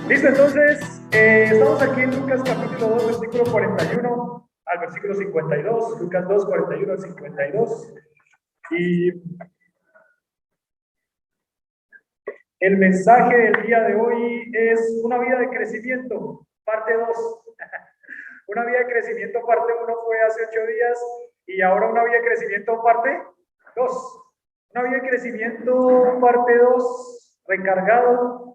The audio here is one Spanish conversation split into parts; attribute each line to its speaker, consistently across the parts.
Speaker 1: Listo, entonces, estamos aquí en Lucas capítulo 2, versículo 41 al versículo 52, Lucas 2, 41 al 52. Y el mensaje del día de hoy es una vida de crecimiento, parte 2. Una vida de crecimiento, parte 1 fue hace 8 días y ahora una vida de crecimiento, parte 2. Una vida de crecimiento, parte 2, recargado.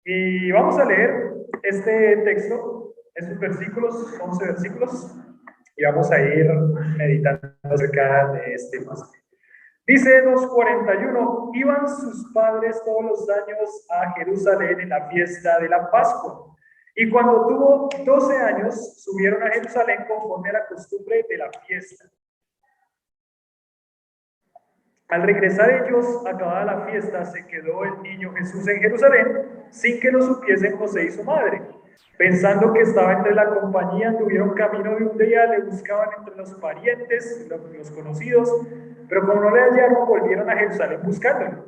Speaker 1: Y vamos a leer este texto, estos versículos, 11 versículos, y vamos a ir meditando acerca de este pasaje. Dice 2:41, iban sus padres todos los años a Jerusalén en la fiesta de la Pascua. Y cuando tuvo 12 años, subieron a Jerusalén conforme a la costumbre de la fiesta. Al regresar ellos, acabada la fiesta, se quedó el niño Jesús en Jerusalén, sin que lo supiesen José y su madre. Pensando que estaba entre la compañía, anduvieron camino de un día, le buscaban entre los parientes, los conocidos, pero como no le hallaron, volvieron a Jerusalén buscándolo.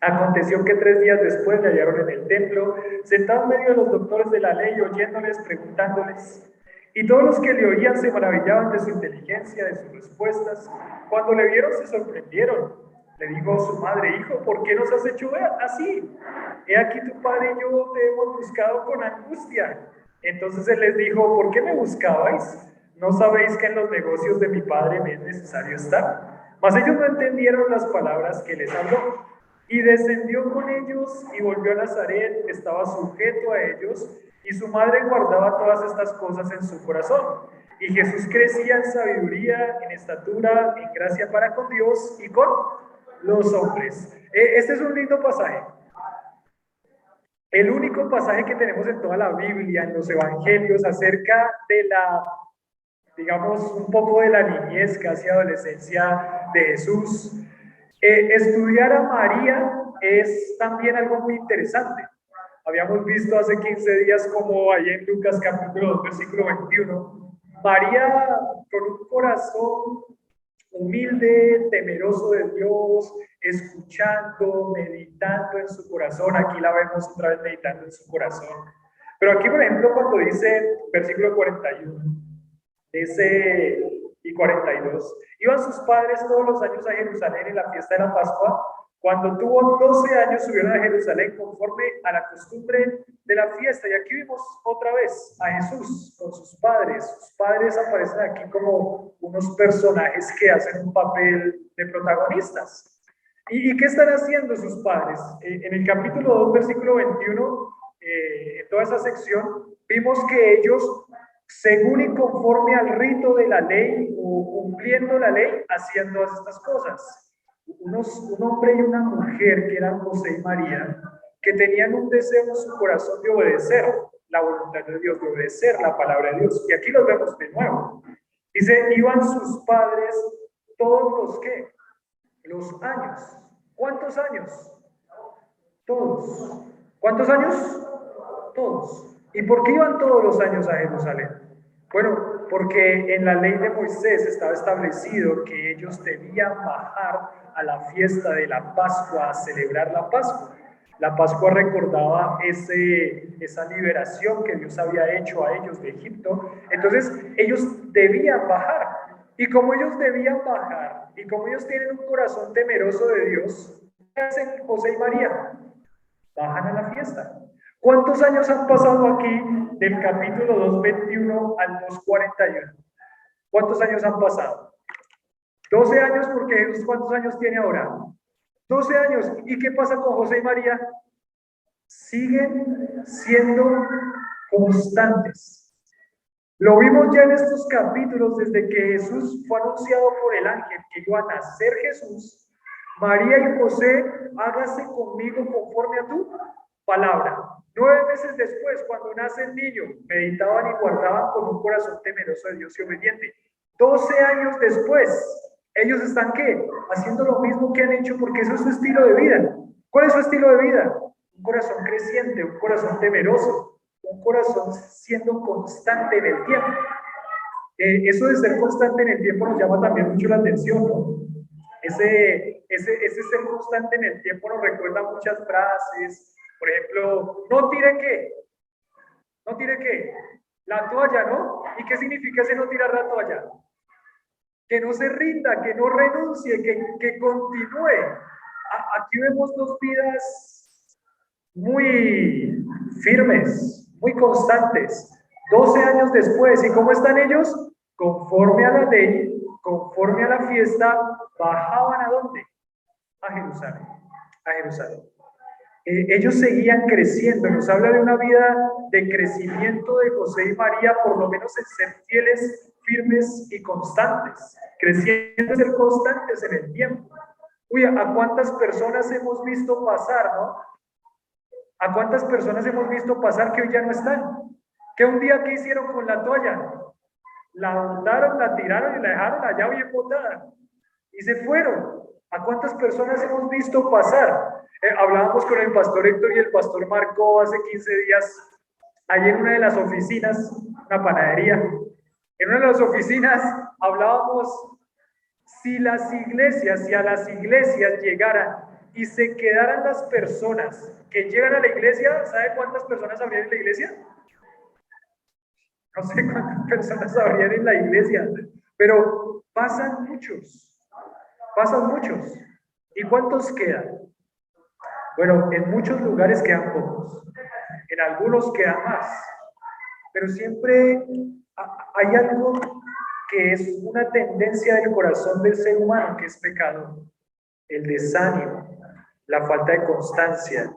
Speaker 1: Aconteció que 3 días después le hallaron en el templo, sentado en medio de los doctores de la ley, oyéndoles, preguntándoles. Y todos los que le oían se maravillaban de su inteligencia, de sus respuestas. Cuando le vieron se sorprendieron. Le dijo a su madre: hijo, ¿por qué nos has hecho así? He aquí tu padre y yo te hemos buscado con angustia. Entonces él les dijo: ¿por qué me buscabais? ¿No sabéis que en los negocios de mi padre me es necesario estar? Mas ellos no entendieron las palabras que les habló. Y descendió con ellos y volvió a Nazaret, estaba sujeto a ellos, y su madre guardaba todas estas cosas en su corazón. Y Jesús crecía en sabiduría, en estatura, en gracia para con Dios y con los hombres. Este es un lindo pasaje. El único pasaje que tenemos en toda la Biblia, en los evangelios, acerca de la, digamos, un poco de la niñez, casi adolescencia de Jesús. Estudiar a María es también algo muy interesante. Habíamos visto hace 15 días como ahí en Lucas capítulo 2, versículo 21, María con un corazón humilde, temeroso de Dios, escuchando, meditando en su corazón. Aquí la vemos otra vez meditando en su corazón. Pero aquí, por ejemplo, cuando dice, versículo 41, dice, y 42, iban sus padres todos los años a Jerusalén en la fiesta de la Pascua. Cuando tuvo 12 años, subieron a Jerusalén conforme a la costumbre de la fiesta. Y aquí vimos otra vez a Jesús con sus padres. Sus padres aparecen aquí como unos personajes que hacen un papel de protagonistas. ¿Y qué están haciendo sus padres? En el capítulo 2, versículo 21, en toda esa sección, vimos que ellos, según y conforme al rito de la ley o cumpliendo la ley, hacían todas estas cosas. Un hombre y una mujer que eran José y María, que tenían un deseo en su corazón de obedecer la voluntad de Dios, de obedecer la palabra de Dios. Y aquí los vemos de nuevo. Dice, iban sus padres todos los que, los años. ¿Cuántos años? Todos. ¿Cuántos años? Todos. ¿Y por qué iban todos los años a Jerusalén? Bueno, porque en la ley de Moisés estaba establecido que ellos debían bajar a la fiesta de la Pascua a celebrar la Pascua. La Pascua recordaba esa liberación que Dios había hecho a ellos de Egipto. Entonces ellos debían bajar. Y como ellos debían bajar, y como ellos tienen un corazón temeroso de Dios, ¿qué hacen José y María? Bajan a la fiesta. ¿Cuántos años han pasado aquí del capítulo 2:21 al 2:41? ¿Cuántos años han pasado? 12 años, porque Jesús, ¿cuántos años tiene ahora? 12 años. ¿Y qué pasa con José y María? Siguen siendo constantes. Lo vimos ya en estos capítulos, desde que Jesús fue anunciado por el ángel que iba a nacer Jesús. María y José, hágase conmigo conforme a tu palabra. 9 meses después, cuando nace el niño, meditaban y guardaban con un corazón temeroso de Dios y obediente. 12 años después, ellos están ¿qué? Haciendo lo mismo que han hecho, porque eso es su estilo de vida. ¿Cuál es su estilo de vida? Un corazón creciente, un corazón temeroso, un corazón siendo constante en el tiempo. Eso de ser constante en el tiempo nos llama también mucho la atención, ¿no? Ese ser constante en el tiempo nos recuerda muchas frases. Por ejemplo, no tire qué, ¿No tire qué? La toalla, ¿no? ¿Y qué significa ese no tirar la toalla? Que no se rinda, que no renuncie, que continúe. Aquí vemos dos vidas muy firmes, muy constantes. 12 años después, ¿y cómo están ellos? Conforme a la ley, conforme a la fiesta, bajaban ¿a dónde? A Jerusalén, a Jerusalén. Ellos seguían creciendo, nos habla de una vida de crecimiento de José y María, por lo menos en ser fieles, firmes y constantes, creciendo en ser constantes en el tiempo. Uy, ¿a cuántas personas hemos visto pasar, no? ¿A cuántas personas hemos visto pasar que hoy ya no están? ¿Que un día qué hicieron con la toalla? La botaron, la tiraron y la dejaron allá bien botada. Y se fueron. ¿A cuántas personas hemos visto pasar? Hablábamos con el pastor Héctor y el pastor Marco hace 15 días, ahí en una de las oficinas, una panadería. En una de las oficinas hablábamos si las iglesias, si a las iglesias llegaran y se quedaran las personas que llegan a la iglesia, ¿sabe cuántas personas habrían en la iglesia? No sé cuántas personas habrían en la iglesia, pero pasan muchos, pasan muchos. ¿Y cuántos quedan? Bueno, en muchos lugares quedan pocos, en algunos quedan más, pero siempre hay algo que es una tendencia del corazón del ser humano, que es pecado: el desánimo, la falta de constancia,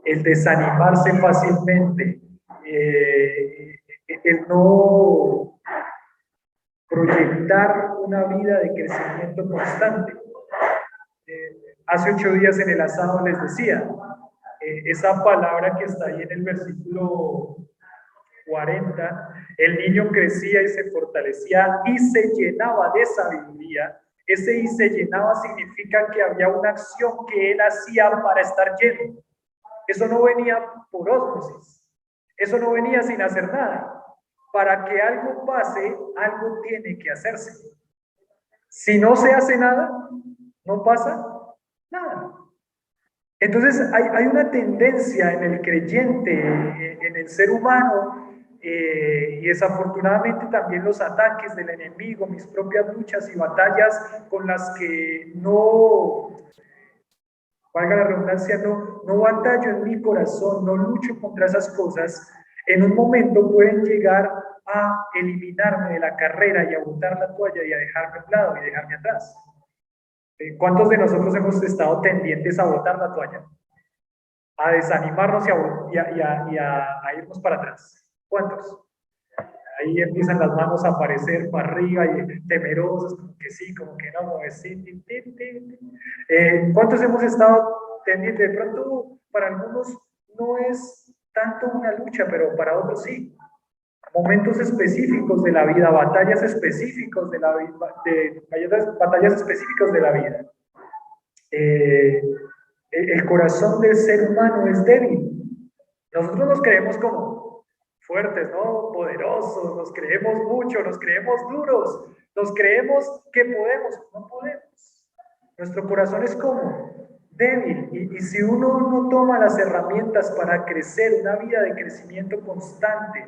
Speaker 1: el desanimarse fácilmente, el no proyectar una vida de crecimiento constante. Hace 8 días en el asado les decía, esa palabra que está ahí en el versículo 40, el niño crecía y se fortalecía y se llenaba de sabiduría. Ese y se llenaba significa que había una acción que él hacía para estar lleno. Eso no venía por ósmosis, eso no venía sin hacer nada. Para que algo pase, algo tiene que hacerse. Si no se hace nada, no pasa nada. Entonces hay una tendencia en el creyente, en el ser humano, y desafortunadamente también los ataques del enemigo, mis propias luchas y batallas con las que no, valga la redundancia, no batallo en mi corazón, no lucho contra esas cosas, en un momento pueden llegar a eliminarme de la carrera y a botar la toalla y a dejarme a un lado y dejarme atrás. ¿Cuántos de nosotros hemos estado tendientes a botar la toalla? A desanimarnos y a irnos para atrás. ¿Cuántos? Ahí empiezan las manos a aparecer para arriba y temerosos, como que sí, como que no, como que sí. ¿Cuántos hemos estado tendientes? De pronto, para algunos no es tanto una lucha, pero para otros sí. Momentos específicos de la vida, batallas específicos de la vida, batallas específicas de la vida. El corazón del ser humano es débil. Nosotros nos creemos como fuertes, ¿no? Poderosos, nos creemos mucho, nos creemos duros, nos creemos que podemos, no podemos. Nuestro corazón es como débil y si uno no toma las herramientas para crecer, una vida de crecimiento constante,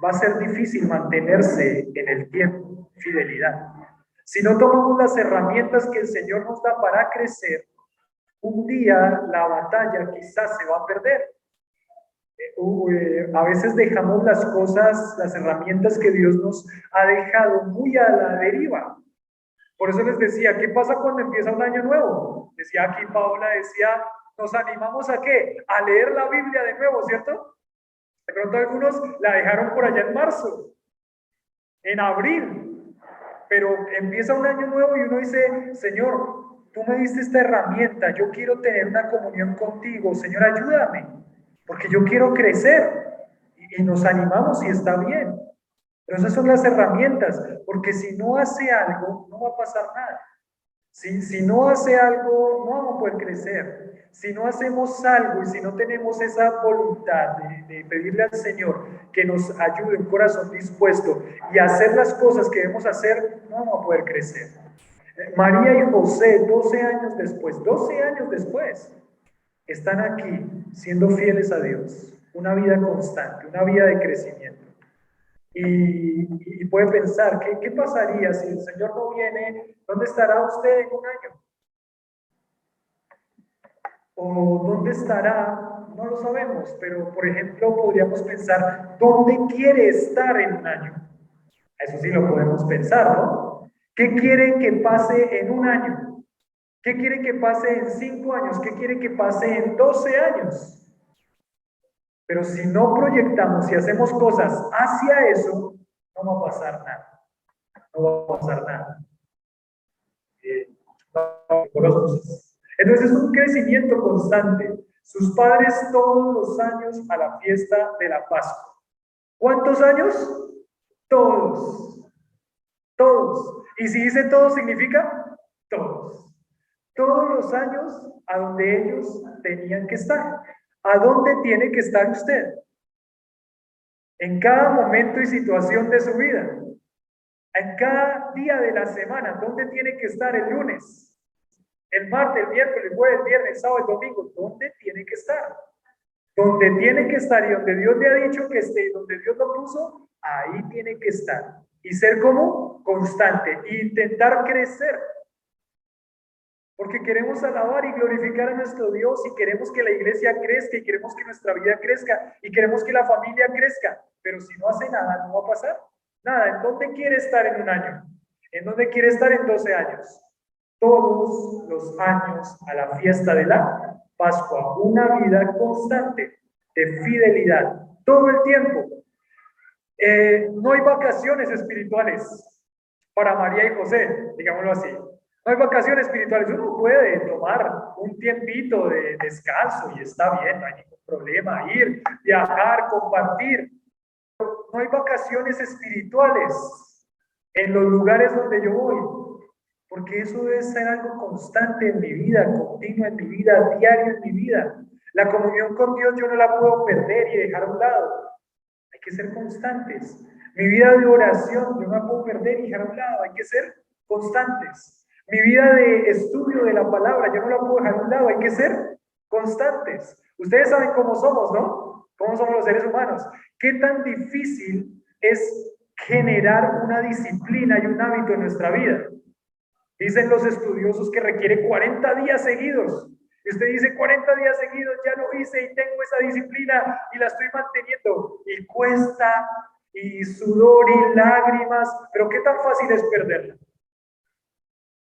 Speaker 1: va a ser difícil mantenerse en el tiempo, fidelidad. Si no tomamos las herramientas que el Señor nos da para crecer, un día la batalla quizás se va a perder. A veces dejamos las cosas, las herramientas que Dios nos ha dejado muy a la deriva. Por eso les decía, ¿qué pasa cuando empieza un año nuevo? Decía aquí Paola, decía, nos animamos ¿a qué? A leer la Biblia de nuevo, ¿cierto? De pronto algunos la dejaron por allá en marzo, en abril, pero empieza un año nuevo y uno dice, Señor, tú me diste esta herramienta, yo quiero tener una comunión contigo, Señor, ayúdame, porque yo quiero crecer. Y nos animamos y está bien. Pero esas son las herramientas, porque si no hace algo, no va a pasar nada. Si no hace algo, no vamos a poder crecer. Si no hacemos algo y si no tenemos esa voluntad de pedirle al Señor que nos ayude, un corazón dispuesto y hacer las cosas que debemos hacer, no vamos a poder crecer. María y José, 12 años después, están aquí siendo fieles a Dios. una vida constante, una vida de crecimiento. Y puede pensar, ¿qué pasaría si el Señor no viene? ¿Dónde estará usted en un año? ¿O dónde estará? No lo sabemos, pero por ejemplo podríamos pensar, ¿dónde quiere estar en un año? Eso sí lo podemos pensar, ¿no? ¿Qué quiere que pase en un año? ¿Qué quiere que pase en 5 años? ¿Qué quiere que pase en 12 años? Pero si no proyectamos y hacemos cosas hacia eso, no va a pasar nada. No va a pasar nada. Entonces es un crecimiento constante. Sus padres todos los años a la fiesta de la Pascua. ¿Cuántos años? Todos. Todos. Y si dice todos, significa todos. Todos los años a donde ellos tenían que estar. ¿A dónde tiene que estar usted? En cada momento y situación de su vida. En cada día de la semana. ¿Dónde tiene que estar el lunes? El martes, el miércoles, el jueves, el viernes, sábado, el domingo. ¿Dónde tiene que estar? Donde tiene que estar y donde Dios le ha dicho que esté y donde Dios lo puso, ahí tiene que estar. Y ser como constante e intentar crecer. Porque queremos alabar y glorificar a nuestro Dios y queremos que la iglesia crezca y queremos que nuestra vida crezca y queremos que la familia crezca. Pero si no hace nada, no va a pasar nada. ¿En dónde quiere estar en un año? ¿En dónde quiere estar en 12 años? Todos los años a la fiesta de la Pascua. Una vida constante de fidelidad. Todo el tiempo. No hay vacaciones espirituales para María y José, digámoslo así. No hay vacaciones espirituales. Uno puede tomar un tiempito de descanso y está bien, no hay ningún problema. Ir, viajar, compartir. No hay vacaciones espirituales en los lugares donde yo voy, porque eso debe ser algo constante en mi vida, continuo en mi vida, diario en mi vida. La comunión con Dios yo no la puedo perder y dejar a un lado. Hay que ser constantes. Mi vida de oración yo no la puedo perder y dejar a un lado. Hay que ser constantes. Mi vida de estudio de la palabra yo no la puedo dejar a un lado. Hay que ser constantes. Ustedes saben cómo somos, ¿no? ¿Cómo somos los seres humanos? ¿Qué tan difícil es generar una disciplina y un hábito en nuestra vida? Dicen los estudiosos que requiere 40 días seguidos. Y usted dice 40 días seguidos, ya lo hice y tengo esa disciplina y la estoy manteniendo. Y cuesta, y sudor y lágrimas, pero ¿qué tan fácil es perderla?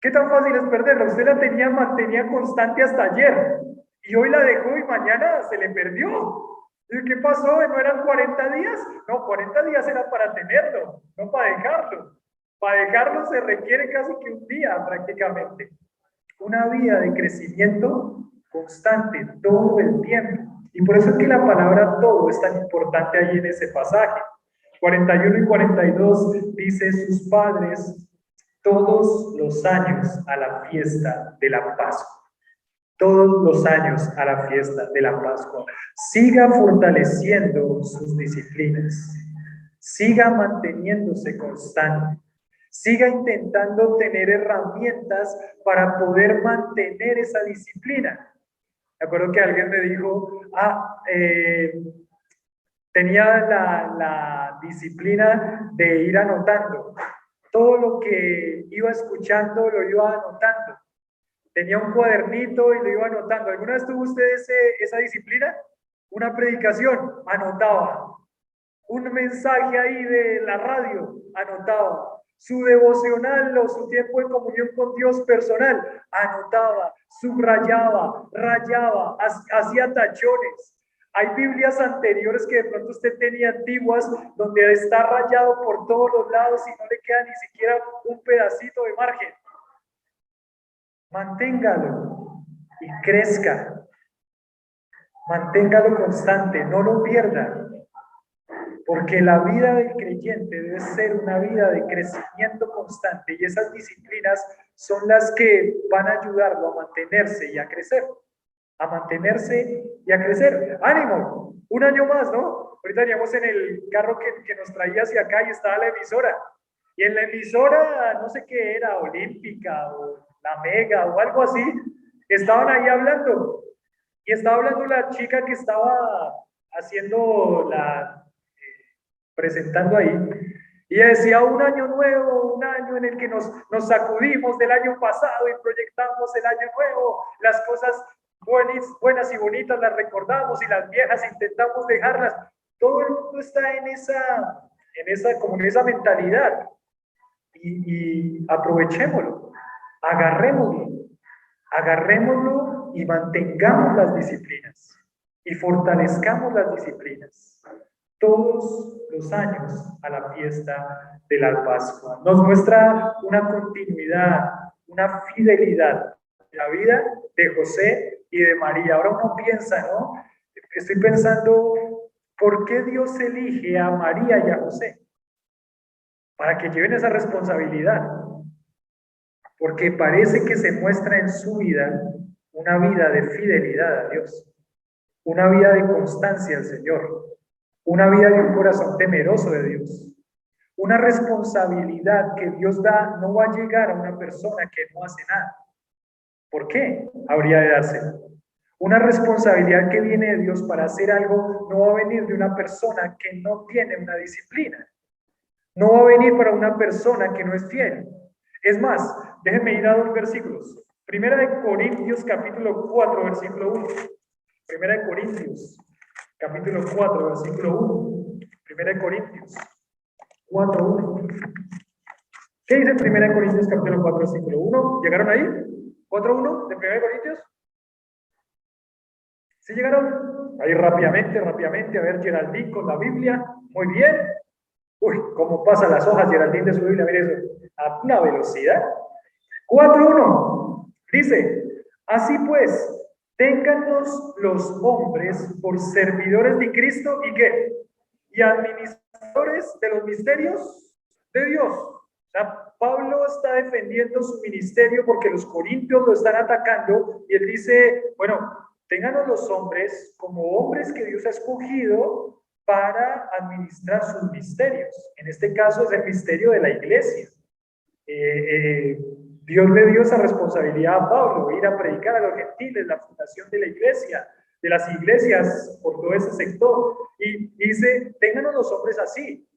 Speaker 1: ¿Qué tan fácil es perderla? Usted la mantenía constante hasta ayer y hoy la dejó y mañana se le perdió. ¿Y qué pasó? ¿No eran 40 días? No, 40 días era para tenerlo, no para dejarlo. Para dejarlo se requiere casi que un día prácticamente. Una vida de crecimiento constante todo el tiempo. Y por eso es que la palabra todo es tan importante allí en ese pasaje. 41 y 42 dice: sus padres todos los años a la fiesta de la Pascua. Todos los años a la fiesta de la Pascua. Siga fortaleciendo sus disciplinas. Siga manteniéndose constante. Siga intentando tener herramientas para poder mantener esa disciplina. Me acuerdo que alguien me dijo, tenía la disciplina de ir anotando. Todo lo que iba escuchando lo iba anotando. Tenía un cuadernito y lo iba anotando. ¿Alguna vez tuvo usted esa disciplina? Una predicación, anotaba. Un mensaje ahí de la radio, anotaba. Su devocional o su tiempo de comunión con Dios personal, anotaba, subrayaba, rayaba, hacía tachones. Hay Biblias anteriores que de pronto usted tenía antiguas, donde está rayado por todos los lados y no le queda ni siquiera un pedacito de margen. Manténgalo y crezca. Manténgalo constante, no lo pierda. Porque la vida del creyente debe ser una vida de crecimiento constante y esas disciplinas son las que van a ayudarlo a mantenerse y a crecer. A mantenerse y a crecer. ¡Ánimo! Un año más, ¿no? Ahorita veníamos en el carro que nos traía hacia acá y estaba la emisora. Y en la emisora, no sé qué era, Olímpica o La Mega o algo así, estaban ahí hablando. Y estaba hablando la chica que estaba haciendo presentando ahí, y ella decía: un año nuevo, un año en el que nos sacudimos del año pasado y proyectamos el año nuevo, las cosas buenas y bonitas las recordamos y las viejas intentamos dejarlas. Todo el mundo está en esa mentalidad, y aprovechémoslo, agarrémoslo y mantengamos las disciplinas y fortalezcamos las disciplinas todos los años a la fiesta de la Pascua. Nos muestra una continuidad, una fidelidad en la vida de José y de María. Ahora uno piensa, ¿no? Estoy pensando, ¿por qué Dios elige a María y a José? Para que lleven esa responsabilidad. Porque parece que se muestra en su vida una vida de fidelidad a Dios, una vida de constancia al Señor, una vida de un corazón temeroso de Dios. Una responsabilidad que Dios da no va a llegar a una persona que no hace nada. ¿Por qué habría de dársela? Una responsabilidad que viene de Dios para hacer algo no va a venir de una persona que no tiene una disciplina. No va a venir para una persona que no es fiel. Es más, déjenme ir a 2 versículos. Primera de Corintios, capítulo 4, versículo 1. Primera de Corintios, capítulo 4, versículo 1. Primera de Corintios 4, 1. ¿Qué dice Primera de Corintios, capítulo 4, versículo 1? ¿Llegaron ahí? 4, 1 de Primera de Corintios. ¿Sí llegaron? Ahí rápidamente, a ver, Geraldine con la Biblia. Muy bien. Uy, cómo pasan las hojas, Geraldine, de su Biblia, mire eso, a una velocidad. 4:1 dice: así pues, téngannos los hombres por servidores de Cristo y ¿qué? Y administradores de los misterios de Dios. O sea, Pablo está defendiendo su ministerio porque los corintios lo están atacando, y él dice: bueno, téngannos los hombres como hombres que Dios ha escogido para administrar sus misterios. En este caso es el misterio de la iglesia. Dios le dio esa responsabilidad a Pablo, ir a predicar a los gentiles, la fundación de la iglesia, de las iglesias por todo ese sector. Y dice: ténganos los hombres así.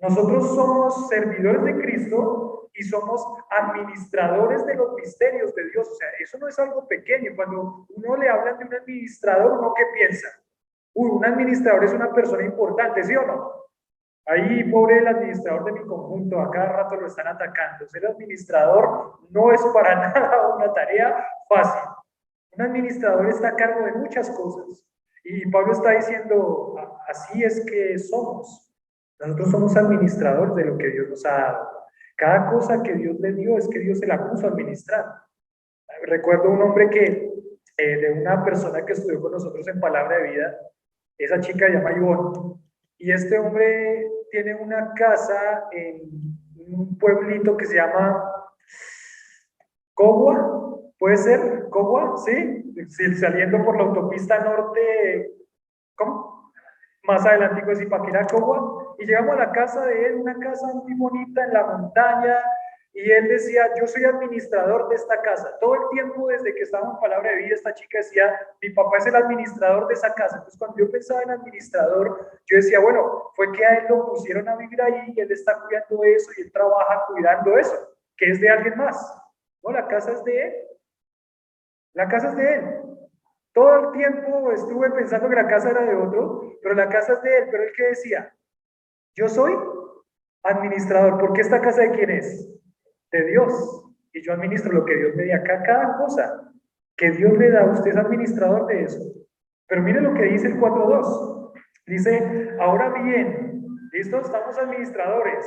Speaker 1: Nosotros somos servidores de Cristo y somos administradores de los misterios de Dios. O sea, eso no es algo pequeño. Cuando uno le habla de un administrador, ¿uno qué piensa? Un administrador es una persona importante, ¿sí o no? Ahí, pobre el administrador de mi conjunto, a cada rato lo están atacando. Ser administrador no es para nada una tarea fácil. Un administrador está a cargo de muchas cosas. Y Pablo está diciendo: así es que somos. Nosotros somos administradores de lo que Dios nos ha dado. Cada cosa que Dios le dio es que Dios se la puso a administrar. Recuerdo un hombre de una persona que estudió con nosotros en Palabra de Vida. Esa chica se llama Ivonne. Y este hombre tiene una casa en un pueblito que se llama Cogua, ¿puede ser? ¿Cogua? ¿Sí? Saliendo por la autopista norte, ¿cómo? Más adelantico es Ipaquira, Cogua, y llegamos a la casa de él, una casa muy bonita en la montaña, y él decía: yo soy administrador de esta casa. Todo el tiempo desde que estaba en Palabra de Vida, esta chica decía: mi papá es el administrador de esa casa. Entonces, cuando yo pensaba en administrador, yo decía: bueno, fue que a él lo pusieron a vivir ahí y él está cuidando eso y él trabaja cuidando eso, que es de alguien más. No, la casa es de él. La casa es de él. Todo el tiempo estuve pensando que la casa era de otro, pero la casa es de él. Pero él, ¿qué decía? Yo soy administrador. ¿Por qué esta casa de quién es? De Dios. Y yo administro lo que Dios me da. Cada cosa que Dios le da, usted es administrador de eso. Pero mire lo que dice el 4:2. Dice: ahora bien, ¿listo? Estamos administradores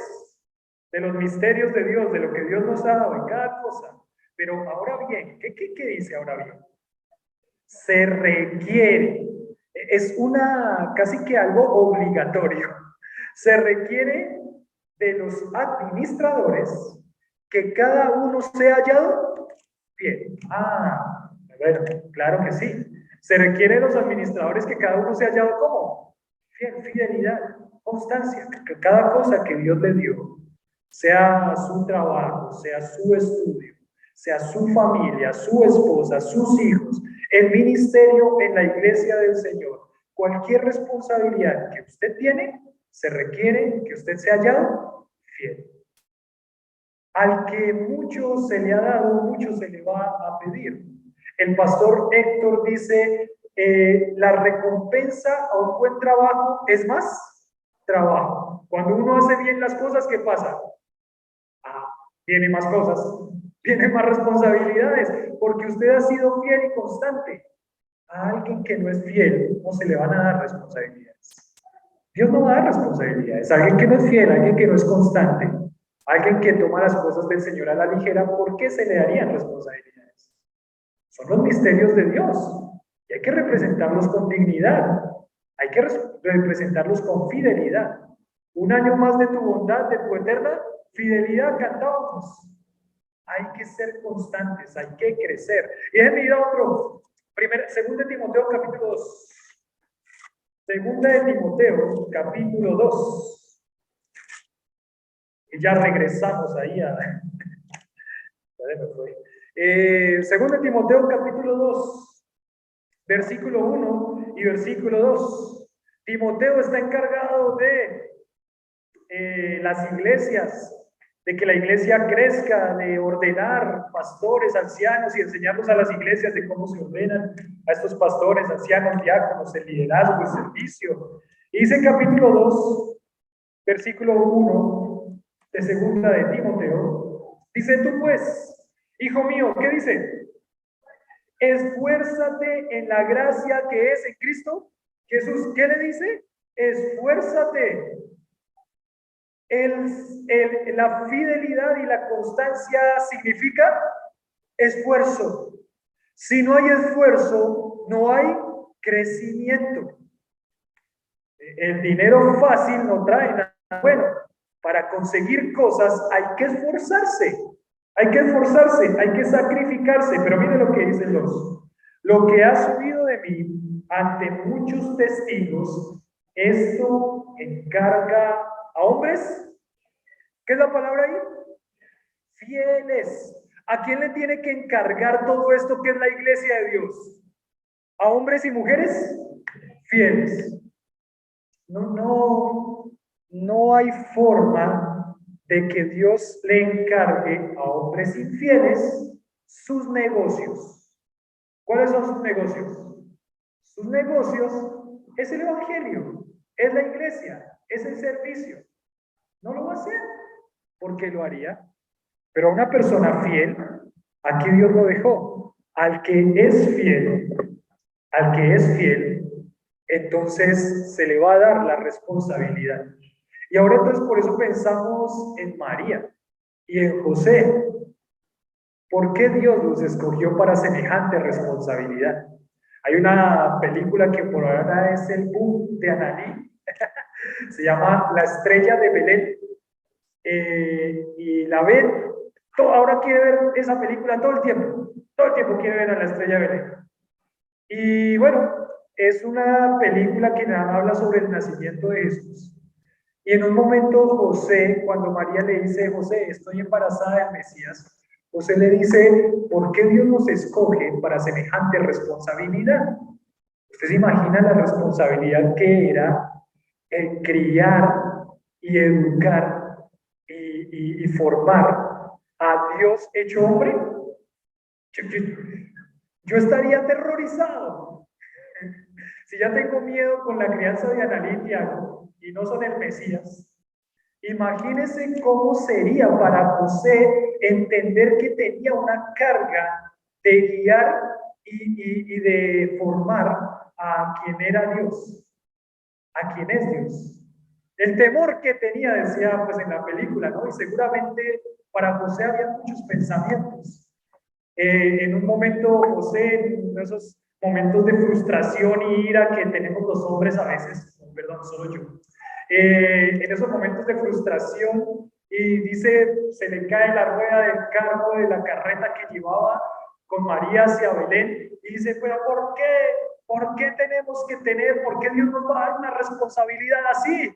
Speaker 1: de los misterios de Dios, de lo que Dios nos ha dado en cada cosa. Pero ahora bien, ¿qué dice ahora bien? Se requiere, es casi que algo obligatorio, se requiere de los administradores que cada uno sea hallado bien. Bueno, claro que sí. Se requiere de los administradores que cada uno sea hallado como fidelidad, constancia, que cada cosa que Dios le dio, sea su trabajo, sea su estudio, sea su familia, su esposa, sus hijos, el ministerio en la iglesia del Señor, cualquier responsabilidad que usted tiene, se requiere que usted sea hallado fiel. Al que mucho se le ha dado, mucho se le va a pedir. El pastor Héctor dice, la recompensa a un buen trabajo es más trabajo. Cuando uno hace bien las cosas, ¿qué pasa? Viene más cosas, vienen más responsabilidades, porque usted ha sido fiel y constante. A alguien que no es fiel, no se le van a dar responsabilidades. Dios no va a dar responsabilidades. Alguien que no es fiel, alguien que no es constante, alguien que toma las cosas del Señor a la ligera, ¿por qué se le darían responsabilidades? Son los misterios de Dios y hay que representarlos con dignidad, hay que representarlos con fidelidad. Un año más de tu bondad, de tu eterna fidelidad, cantábamos. Hay que ser constantes, hay que crecer. Y déjenme ir a otro. Segunda de Timoteo, capítulo 2. Segunda de Timoteo, capítulo 2. Y ya regresamos ahí a... Segunda de Timoteo, capítulo 2, versículo 1 y versículo 2. Timoteo está encargado de las iglesias, de que la iglesia crezca, de ordenar pastores, ancianos y enseñarlos a las iglesias de cómo se ordenan a estos pastores, ancianos, diáconos, el liderazgo, el servicio. Y dice en capítulo 2, versículo 1 de segunda de Timoteo, dice: tú pues, hijo mío, ¿qué dice? Esfuérzate en la gracia que es en Cristo Jesús. ¿Qué le dice? Esfuérzate. La fidelidad y la constancia significa esfuerzo. Si no hay esfuerzo, no hay crecimiento. El dinero fácil no trae nada bueno. Para conseguir cosas hay que esforzarse. Hay que esforzarse, hay que sacrificarse. Pero mire lo que dice lo que ha subido de mí ante muchos testigos, esto encarga a hombres. ¿Qué es la palabra ahí? Fieles. ¿A quién le tiene que encargar todo esto que es la iglesia de Dios? ¿A hombres y mujeres? Fieles. No hay forma de que Dios le encargue a hombres infieles sus negocios. ¿Cuáles son sus negocios? Sus negocios es el evangelio, es la iglesia, es el servicio. No lo va a hacer. ¿Por qué lo haría? Pero a una persona fiel, aquí Dios lo dejó. Al que es fiel, entonces se le va a dar la responsabilidad. Y ahora entonces por eso pensamos en María y en José. ¿Por qué Dios los escogió para semejante responsabilidad? Hay una película que por ahora es el boom de Analí, se llama La Estrella de Belén, y la ven, ahora quiere ver esa película todo el tiempo quiere ver a La Estrella de Belén. Y bueno, es una película que habla sobre el nacimiento de Jesús. Y en un momento José, cuando María le dice: José, estoy embarazada del Mesías, José le dice: ¿por qué Dios nos escoge para semejante responsabilidad? ¿Usted se imagina la responsabilidad que era el criar y educar y formar a Dios hecho hombre? Yo estaría aterrorizado. Si ya tengo miedo con la crianza de Analí y Tiago, y no son el Mesías, imagínense cómo sería para José entender que tenía una carga de guiar y de formar a quien era Dios, a quien es Dios. El temor que tenía, decía pues en la película, ¿no? Y seguramente para José había muchos pensamientos. En un momento, José, en esos momentos de frustración y ira que tenemos los hombres a veces, perdón, solo yo, en esos momentos de frustración, y dice, se le cae la rueda del carro de la carreta que llevaba con María hacia Belén, y dice: pero ¿por qué? ¿Por qué tenemos que tener? ¿Por qué Dios nos va a dar una responsabilidad así?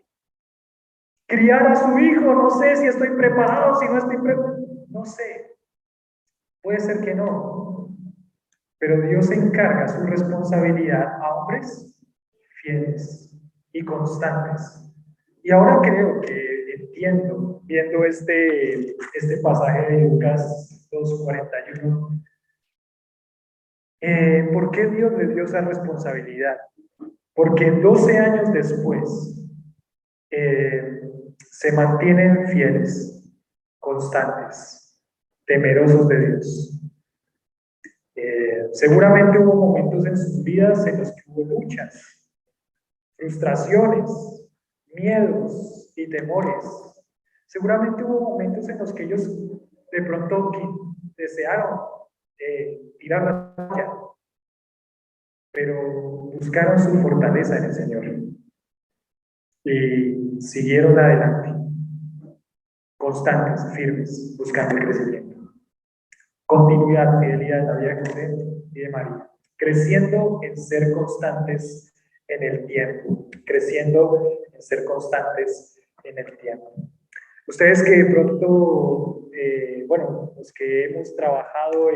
Speaker 1: Criar a su hijo, no sé si estoy preparado, si no estoy preparado, no sé. Puede ser que no, pero Dios encarga su responsabilidad a hombres fieles y constantes. Y ahora creo que entiendo, viendo este pasaje de Lucas 2:41, ¿por qué Dios le dio esa responsabilidad? Porque 12 años después se mantienen fieles, constantes, temerosos de Dios. Seguramente hubo momentos en sus vidas en los que hubo luchas, frustraciones, miedos y temores. Seguramente hubo momentos en los que ellos de pronto desearon tirar la toalla, pero buscaron su fortaleza en el Señor y siguieron adelante, constantes, firmes, buscando el crecimiento. Continuidad, fidelidad en la vida de José y de María, creciendo en ser constantes en el tiempo, creciendo en ser constantes en el tiempo. Ustedes que de pronto, bueno, los que hemos trabajado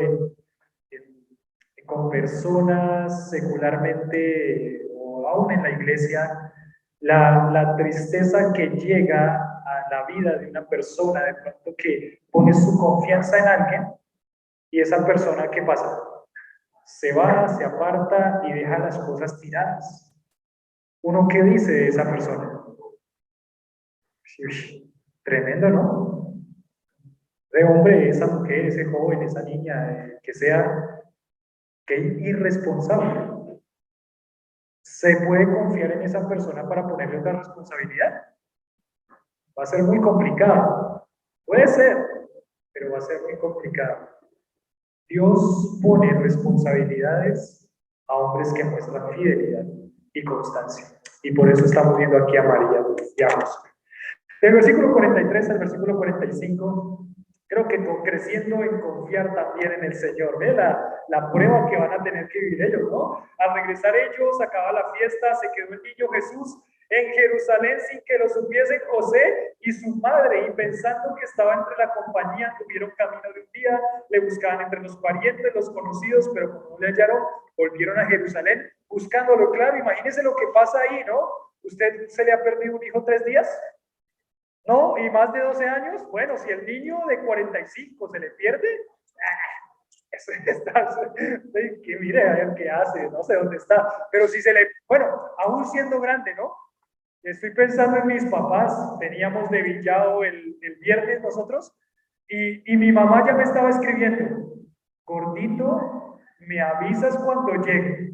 Speaker 1: con personas secularmente o aún en la iglesia, la tristeza que llega a la vida de una persona, de pronto que pone su confianza en alguien y esa persona, ¿qué pasa? Se va, se aparta y deja las cosas tiradas. ¿Uno qué dice de esa persona? Uy, tremendo, ¿no? De hombre, esa mujer, ese joven, esa niña, que sea, que irresponsable. ¿Se puede confiar en esa persona para ponerle otra responsabilidad? Va a ser muy complicado. Puede ser, pero va a ser muy complicado. Dios pone responsabilidades a hombres que muestran fidelidad y constancia. Y por eso estamos viendo aquí a María y a José. Del versículo 43 al versículo 45, creo que creciendo en confiar también en el Señor, ¿ve? La prueba que van a tener que vivir ellos, ¿no? Al regresar ellos, acaba la fiesta, se quedó el niño Jesús en Jerusalén sin que lo supiesen José y su madre, y pensando que estaba entre la compañía, tuvieron camino de un día, le buscaban entre los parientes, los conocidos, pero como no le hallaron, volvieron a Jerusalén buscándolo. Claro, imagínense lo que pasa ahí, ¿no? ¿Usted se le ha perdido un hijo 3 días? ¿No? ¿Y más de 12 años? Bueno, si el niño de 45 se le pierde, eso está, que mire, a ver qué hace, no sé dónde está, pero si se le, bueno, aún siendo grande, ¿no? Estoy pensando en mis papás, teníamos de Villado el viernes nosotros, y mi mamá ya me estaba escribiendo, gordito, me avisas cuando llegue,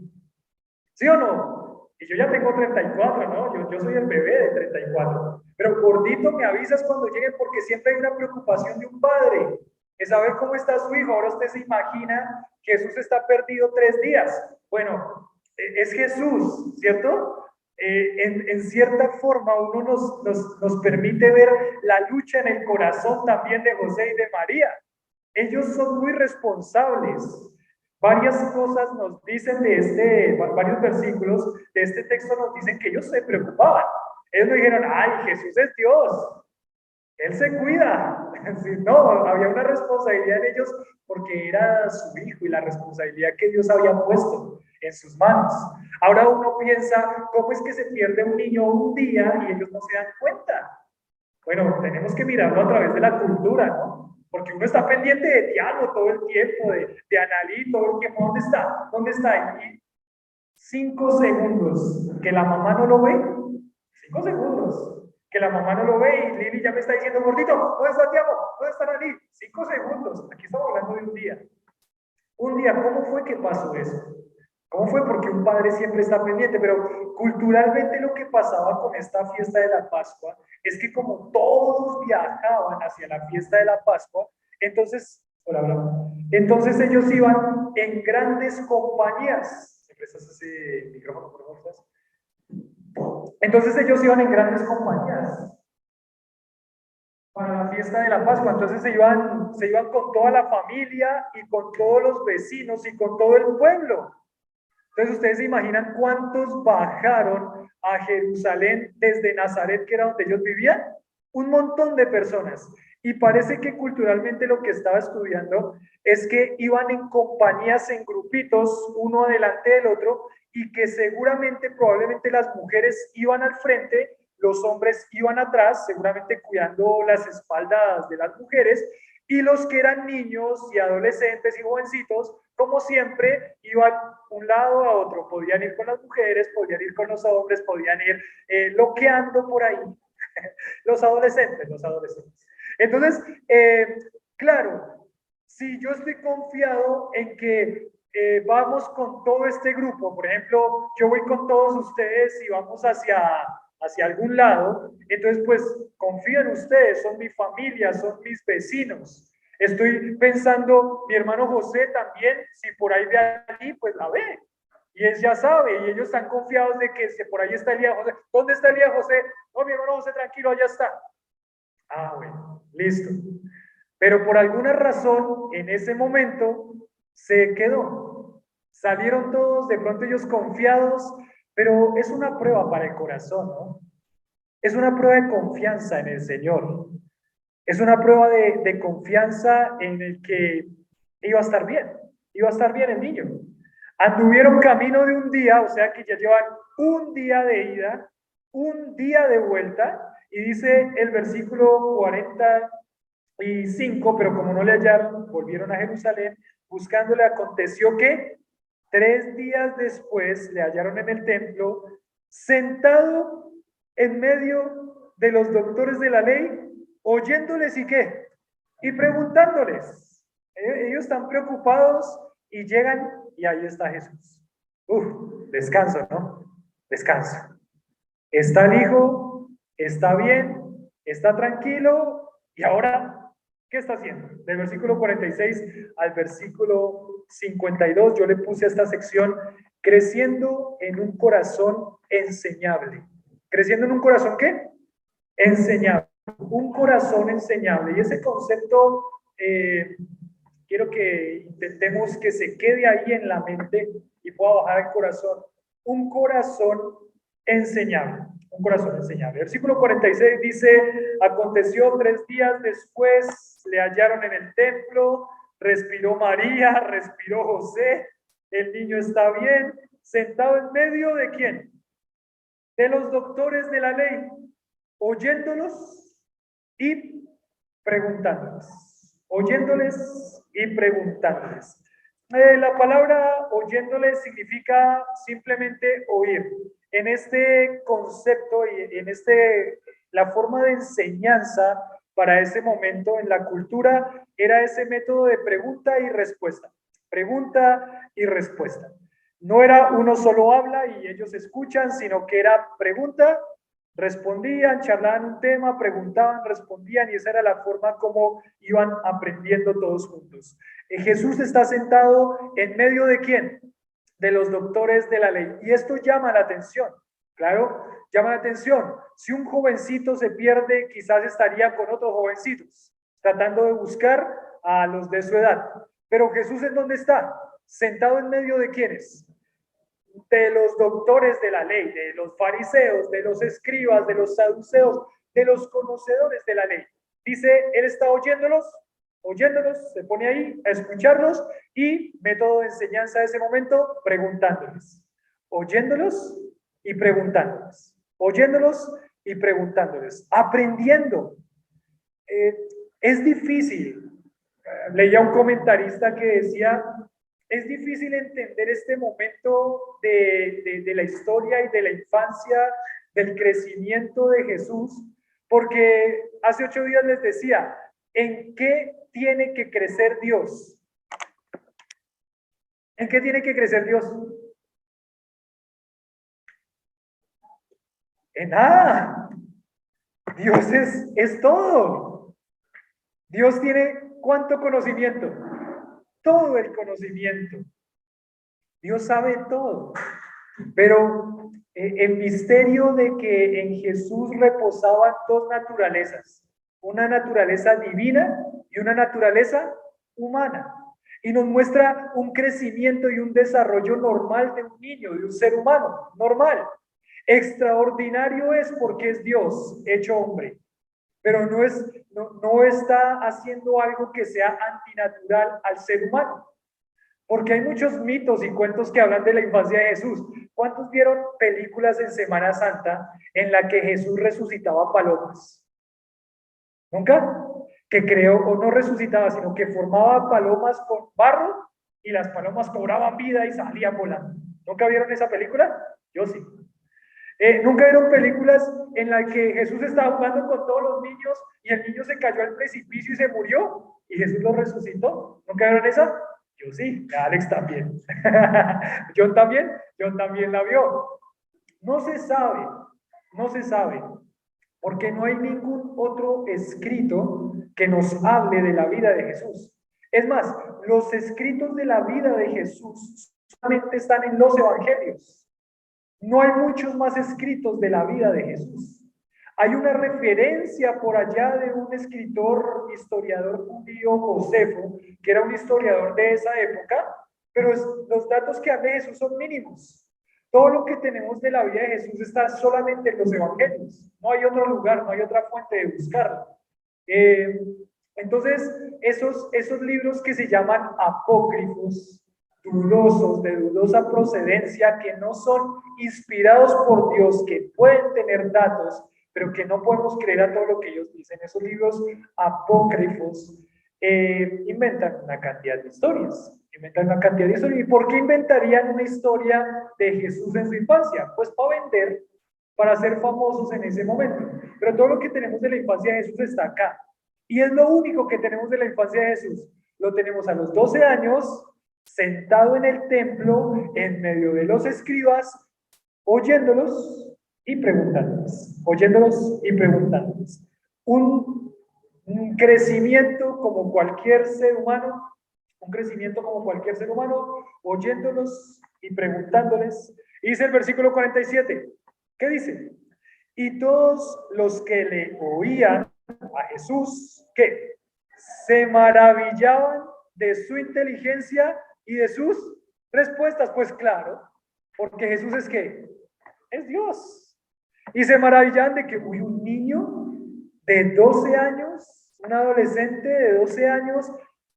Speaker 1: ¿sí o no? Y yo ya tengo 34, ¿no? Yo soy el bebé de 34. Pero gordito, me avisas cuando llegue porque siempre hay una preocupación de un padre, es saber cómo está su hijo. Ahora usted se imagina que Jesús está perdido 3 días. Bueno, es Jesús, ¿cierto? En cierta forma uno nos permite ver la lucha en el corazón también de José y de María. Ellos son muy responsables. Varias cosas nos dicen varios versículos de este texto nos dicen que ellos se preocupaban. Ellos no dijeron, ay, Jesús es Dios, Él se cuida. No, había una responsabilidad en ellos porque era su hijo y la responsabilidad que Dios había puesto en sus manos. Ahora uno piensa, ¿cómo es que se pierde un niño un día y ellos no se dan cuenta? Bueno, tenemos que mirarlo a través de la cultura, ¿no? Porque uno está pendiente de Tiago todo el tiempo, de Analí todo el tiempo. ¿Dónde está? ¿Dónde está? Y 5 segundos que la mamá no lo ve, 5 segundos que la mamá no lo ve y Lili ya me está diciendo, gordito, ¿dónde está Tiago? ¿Dónde está Analí? 5 segundos. Aquí estamos hablando de un día. Un día, ¿cómo fue que pasó eso? ¿Cómo fue? Porque un padre siempre está pendiente, pero culturalmente lo que pasaba con esta fiesta de la Pascua es que como todos viajaban hacia la fiesta de la Pascua, entonces, hola, hola, entonces ellos iban en grandes compañías. ¿Me prestas ese micrófono, por favor? Entonces ellos iban en grandes compañías para la fiesta de la Pascua. Entonces se iban con toda la familia y con todos los vecinos y con todo el pueblo. Entonces ustedes se imaginan cuántos bajaron a Jerusalén desde Nazaret, que era donde ellos vivían. Un montón de personas. Y parece que culturalmente lo que estaba estudiando es que iban en compañías, en grupitos, uno adelante del otro, y que seguramente, probablemente las mujeres iban al frente, los hombres iban atrás, seguramente cuidando las espaldas de las mujeres, y los que eran niños y adolescentes y jovencitos, como siempre, iban un lado a otro, podían ir con las mujeres, podían ir con los hombres, podían ir loqueando por ahí. Los adolescentes, los adolescentes. Entonces, claro, si yo estoy confiado en que vamos con todo este grupo, por ejemplo, yo voy con todos ustedes y vamos hacia algún lado, entonces pues confío en ustedes, son mi familia, son mis vecinos. Estoy pensando, mi hermano José también, si por ahí ve allí, pues la ve. Y él ya sabe, y ellos están confiados de que si por ahí está Elías José. ¿Dónde está Elías José? No, mi hermano José, tranquilo, allá está. Ah, bueno, listo. Pero por alguna razón, en ese momento, se quedó. Salieron todos, de pronto ellos confiados, pero es una prueba para el corazón, ¿no? Es una prueba de confianza en el Señor. Es una prueba de confianza en el que iba a estar bien el niño. Anduvieron camino de un día, o sea que ya llevan un día de ida, un día de vuelta, y dice el versículo 45, pero como no le hallaron, volvieron a Jerusalén, buscándole. Aconteció que 3 días después le hallaron en el templo, sentado en medio de los doctores de la ley, oyéndoles y qué, y preguntándoles. Ellos están preocupados y llegan y ahí está Jesús. Descanso, ¿no? Descanso. Está el hijo, está bien, está tranquilo, y ahora, ¿qué está haciendo? Del versículo 46 al versículo 52, yo le puse a esta sección, creciendo en un corazón enseñable. ¿Creciendo en un corazón qué? Enseñable. Un corazón enseñable. Y ese concepto, quiero que intentemos que se quede ahí en la mente y pueda bajar al corazón. Un corazón enseñable. Un corazón enseñable. Versículo 46 dice, aconteció 3 días después, le hallaron en el templo, respiró María, respiró José, el niño está bien, sentado en medio de ¿quién? De los doctores de la ley, oyéndolos y preguntándoles. Oyéndoles y preguntándoles. La palabra oyéndoles significa simplemente oír. En este concepto y en la forma de enseñanza para ese momento en la cultura era ese método de pregunta y respuesta. Pregunta y respuesta. No era uno solo habla y ellos escuchan, sino que era pregunta, respondían, charlaban un tema, preguntaban, respondían, y esa era la forma como iban aprendiendo todos juntos. Jesús está sentado en medio de ¿quién? De los doctores de la ley. Y esto llama la atención, claro, llama la atención. Si un jovencito se pierde, quizás estaría con otros jovencitos, tratando de buscar a los de su edad. Pero Jesús, ¿en dónde está? Sentado en medio de ¿quiénes? De los doctores de la ley, de los fariseos, de los escribas, de los saduceos, de los conocedores de la ley. Dice, él está oyéndolos, se pone ahí a escucharlos, y método de enseñanza de ese momento, preguntándoles. Oyéndolos y preguntándoles. Oyéndolos y preguntándoles. Aprendiendo. Es difícil. Leía un comentarista que decía, es difícil entender este momento de la historia y de la infancia, del crecimiento de Jesús, porque hace 8 días les decía, ¿en qué tiene que crecer Dios? ¿En qué tiene que crecer Dios? En nada. Dios es todo. Dios tiene ¿cuánto conocimiento? Todo el conocimiento. Dios sabe todo. Pero el misterio de que en Jesús reposaban dos naturalezas, una naturaleza divina y una naturaleza humana. Y nos muestra un crecimiento y un desarrollo normal de un niño, de un ser humano, normal. Extraordinario es porque es Dios hecho hombre. pero no está haciendo algo que sea antinatural al ser humano. Porque hay muchos mitos y cuentos que hablan de la infancia de Jesús. ¿Cuántos vieron películas en Semana Santa en la que Jesús resucitaba palomas? ¿Nunca? Que creó, o no resucitaba, sino que formaba palomas con barro y las palomas cobraban vida y salían volando. ¿Nunca vieron esa película? Yo sí. ¿Nunca vieron películas en las que Jesús estaba jugando con todos los niños y el niño se cayó al precipicio y se murió y Jesús lo resucitó? ¿Nunca vieron esa? Yo sí, Alex también. John también la vio. No se sabe, no se sabe, porque no hay ningún otro escrito que nos hable de la vida de Jesús. Es más, los escritos de la vida de Jesús solamente están en los evangelios. No hay muchos más escritos de la vida de Jesús. Hay una referencia por allá de un escritor, historiador judío, Josefo, que era un historiador de esa época, pero los datos que habla de Jesús son mínimos. Todo lo que tenemos de la vida de Jesús está solamente en los evangelios. No hay otro lugar, no hay otra fuente de buscarlo. Entonces, esos libros que se llaman apócrifos, dudosos, de dudosa procedencia, que no son inspirados por Dios, que pueden tener datos, pero que no podemos creer a todo lo que ellos dicen. Esos libros apócrifos inventan una cantidad de historias. ¿Y por qué inventarían una historia de Jesús en su infancia? Pues para vender, para ser famosos en ese momento. Pero todo lo que tenemos de la infancia de Jesús está acá. Y es lo único que tenemos de la infancia de Jesús. Lo tenemos a los 12 años, sentado en el templo, en medio de los escribas, oyéndolos y preguntándoles. Oyéndolos y preguntándoles. Un crecimiento como cualquier ser humano, oyéndolos y preguntándoles. Y dice el versículo 47, ¿qué dice? Y todos los que le oían a Jesús, ¿qué? Se maravillaban de su inteligencia y de sus respuestas. Pues claro, porque Jesús es ¿qué? Es Dios. Y se maravillaban de que un niño de 12 años, un adolescente de 12 años,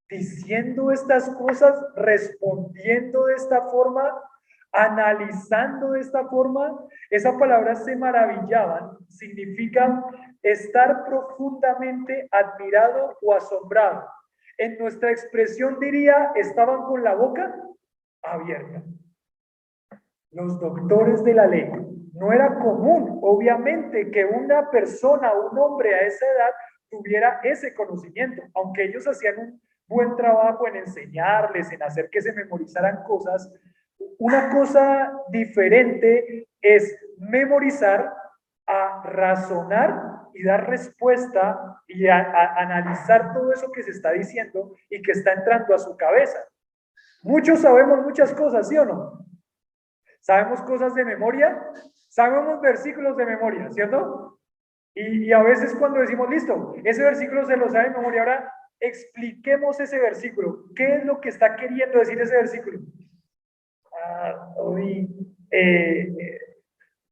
Speaker 1: diciendo estas cosas, respondiendo de esta forma, analizando de esta forma. Esa palabra se maravillaban significa estar profundamente admirado o asombrado. En nuestra expresión diría, estaban con la boca abierta. Los doctores de la ley. No era común, obviamente, que una persona, un hombre a esa edad tuviera ese conocimiento, aunque ellos hacían un buen trabajo en enseñarles, en hacer que se memorizaran cosas. Una cosa diferente es memorizar, a razonar y dar respuesta y a analizar todo eso que se está diciendo y que está entrando a su cabeza. Muchos sabemos muchas cosas, ¿sí o no? Sabemos cosas de memoria, sabemos versículos de memoria, ¿cierto? Y a veces cuando decimos, listo, ese versículo se lo sabe de memoria, ahora expliquemos ese versículo. ¿Qué es lo que está queriendo decir ese versículo?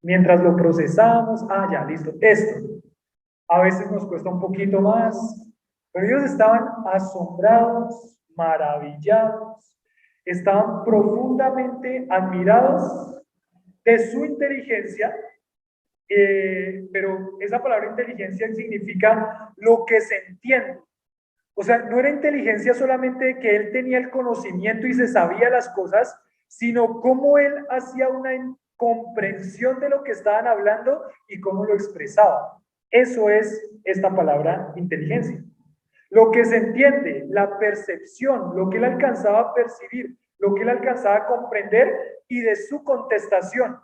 Speaker 1: Mientras lo procesamos, ya, listo, esto. A veces nos cuesta un poquito más, pero ellos estaban asombrados, maravillados, estaban profundamente admirados de su inteligencia, pero esa palabra inteligencia significa lo que se entiende. O sea, no era inteligencia solamente que él tenía el conocimiento y se sabía las cosas, sino cómo él hacía una comprensión de lo que estaban hablando y cómo lo expresaba. Eso es esta palabra inteligencia. Lo que se entiende, la percepción, lo que él alcanzaba a percibir, lo que él alcanzaba a comprender y de su contestación.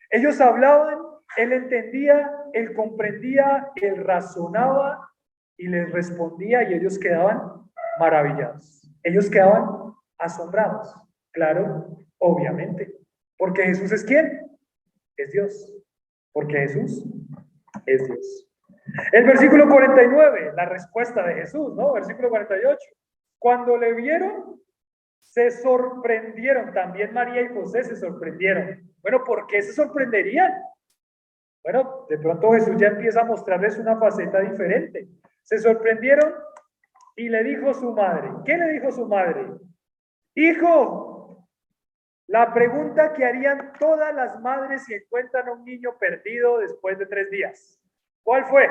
Speaker 1: Ellos hablaban, él entendía, él comprendía, él razonaba y les respondía y ellos quedaban maravillados. Ellos quedaban asombrados. Claro, obviamente. Porque Jesús es ¿quién? Es Dios. Porque Jesús es Dios. El versículo 49, la respuesta de Jesús, ¿no? Versículo 48. Cuando le vieron, se sorprendieron. También María y José se sorprendieron. Bueno, ¿por qué se sorprenderían? Bueno, de pronto Jesús ya empieza a mostrarles una faceta diferente. Se sorprendieron y le dijo su madre. ¿Qué le dijo su madre? Hijo, la pregunta que harían todas las madres si encuentran a un niño perdido después de 3 días. ¿Cuál fue?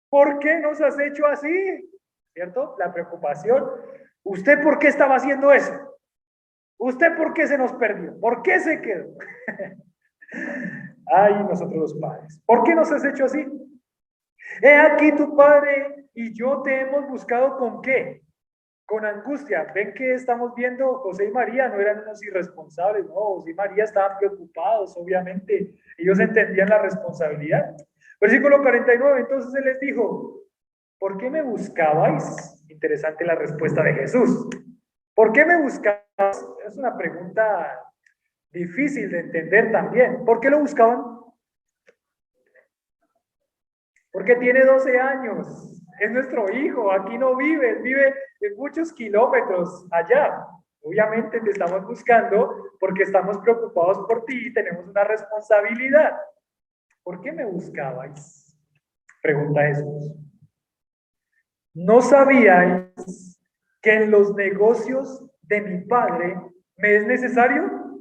Speaker 1: ¿Por qué nos has hecho así? ¿Cierto? La preocupación. ¿Usted por qué estaba haciendo eso? ¿Usted por qué se nos perdió? ¿Por qué se quedó? Ay, nosotros los padres. ¿Por qué nos has hecho así? He aquí tu padre y yo te hemos buscado ¿con qué? Con angustia. Ven que estamos viendo, José y María no eran unos irresponsables, no, José y María estaban preocupados, obviamente, ellos entendían la responsabilidad. Versículo 49, entonces él les dijo, ¿por qué me buscabais? Interesante la respuesta de Jesús. ¿Por qué me buscabais? Es una pregunta difícil de entender también. ¿Por qué lo buscaban? Porque tiene 12 años, es nuestro hijo, aquí no vive, vive en muchos kilómetros allá. Obviamente te estamos buscando porque estamos preocupados por ti y tenemos una responsabilidad. ¿Por qué me buscabais? Pregunta Jesús. ¿No sabíais que en los negocios de mi padre me es necesario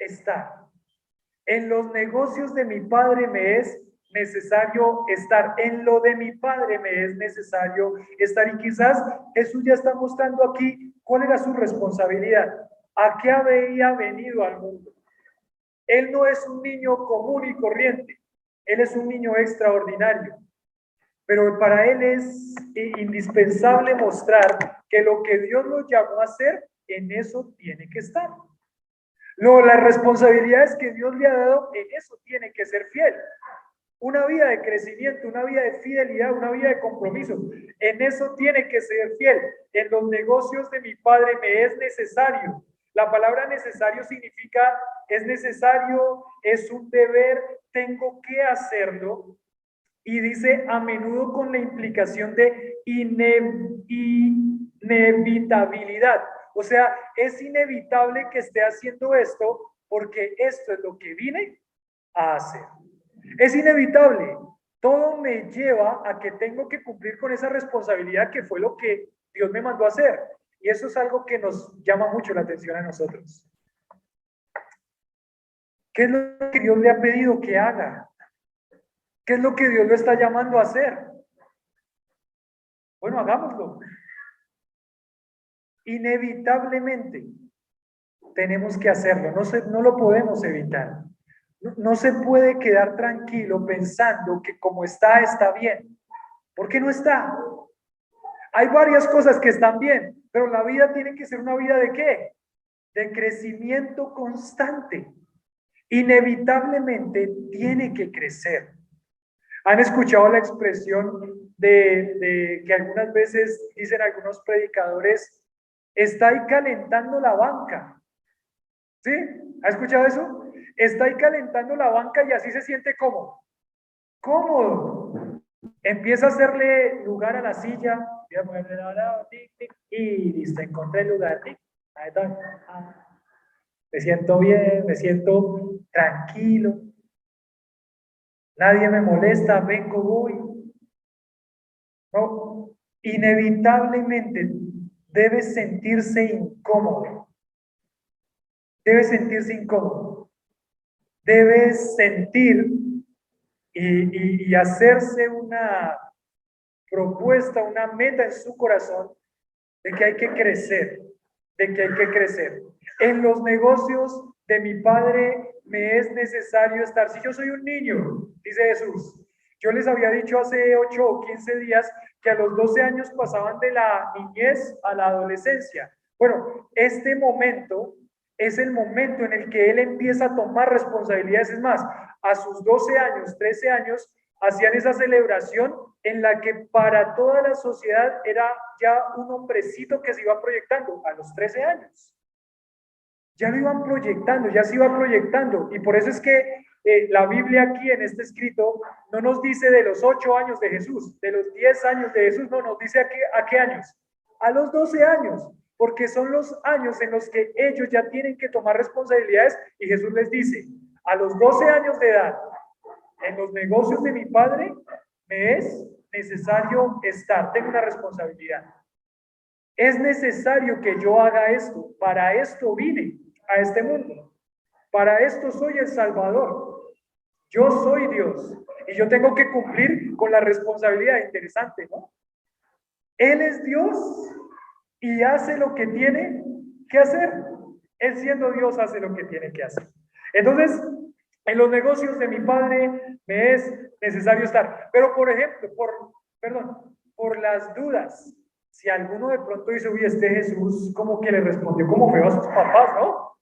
Speaker 1: estar? En los negocios de mi padre me es necesario estar. En lo de mi padre me es necesario estar. Y quizás Jesús ya está mostrando aquí cuál era su responsabilidad. ¿A qué había venido al mundo? Él no es un niño común y corriente. Él es un niño extraordinario. Pero para él es indispensable mostrar que lo que Dios lo llamó a hacer, en eso tiene que estar. No, las responsabilidades que Dios le ha dado, en eso tiene que ser fiel. Una vida de crecimiento, una vida de fidelidad, una vida de compromiso. En eso tiene que ser fiel. En los negocios de mi padre me es necesario. La palabra necesario significa es necesario, es un deber, tengo que hacerlo. Y dice a menudo con la implicación de inevitabilidad. O sea, es inevitable que esté haciendo esto porque esto es lo que vine a hacer. Es inevitable. Todo me lleva a que tengo que cumplir con esa responsabilidad que fue lo que Dios me mandó a hacer. Y eso es algo que nos llama mucho la atención a nosotros. ¿Qué es lo que Dios le ha pedido que haga? ¿Qué es lo que Dios lo está llamando a hacer? Bueno, hagámoslo. Inevitablemente tenemos que hacerlo, no lo podemos evitar. No se puede quedar tranquilo pensando que como está, está bien. ¿Por qué no está? Hay varias cosas que están bien, pero la vida tiene que ser una vida ¿de qué? De crecimiento constante. Inevitablemente tiene que crecer. ¿Han escuchado la expresión de que algunas veces dicen algunos predicadores, está ahí calentando la banca? ¿Sí? ¿Ha escuchado eso? Está ahí calentando la banca y así se siente cómodo. Cómodo. Empieza a hacerle lugar a la silla. Y listo, encontré el lugar. Me siento bien, me siento tranquilo. Nadie me molesta, vengo, voy. No, inevitablemente debe sentirse incómodo. Debe sentirse incómodo. Debe sentir y hacerse una propuesta, una meta en su corazón de que hay que crecer, de que hay que crecer. En los negocios de mi padre me es necesario estar. Si yo soy un niño, dice Jesús, yo les había dicho hace 8 o 15 días que a los 12 años pasaban de la niñez a la adolescencia. Bueno, este momento es el momento en el que él empieza a tomar responsabilidades. Es más, a sus 12 años, 13 años, hacían esa celebración en la que para toda la sociedad era ya un hombrecito que se iba proyectando a los 13 años. Ya lo iban proyectando, ya se iba proyectando. Y por eso es que la Biblia aquí en este escrito no nos dice de los 8 años de Jesús, de los 10 años de Jesús, no, nos dice a qué años. A los 12 años, porque son los años en los que ellos ya tienen que tomar responsabilidades y Jesús les dice, A los 12 años de edad, en los negocios de mi padre, me es necesario estar, tengo una responsabilidad. Es necesario que yo haga esto, para esto vine a este mundo, para esto soy el Salvador, yo soy Dios y yo tengo que cumplir con la responsabilidad. Interesante, ¿no? Él es Dios y hace lo que tiene que hacer. Él siendo Dios hace lo que tiene que hacer. Entonces, en los negocios de mi padre me es necesario estar. Pero, por ejemplo, por las dudas, si alguno de pronto dice, uy, este Jesús como que le respondió como feo a sus papás, ¿no?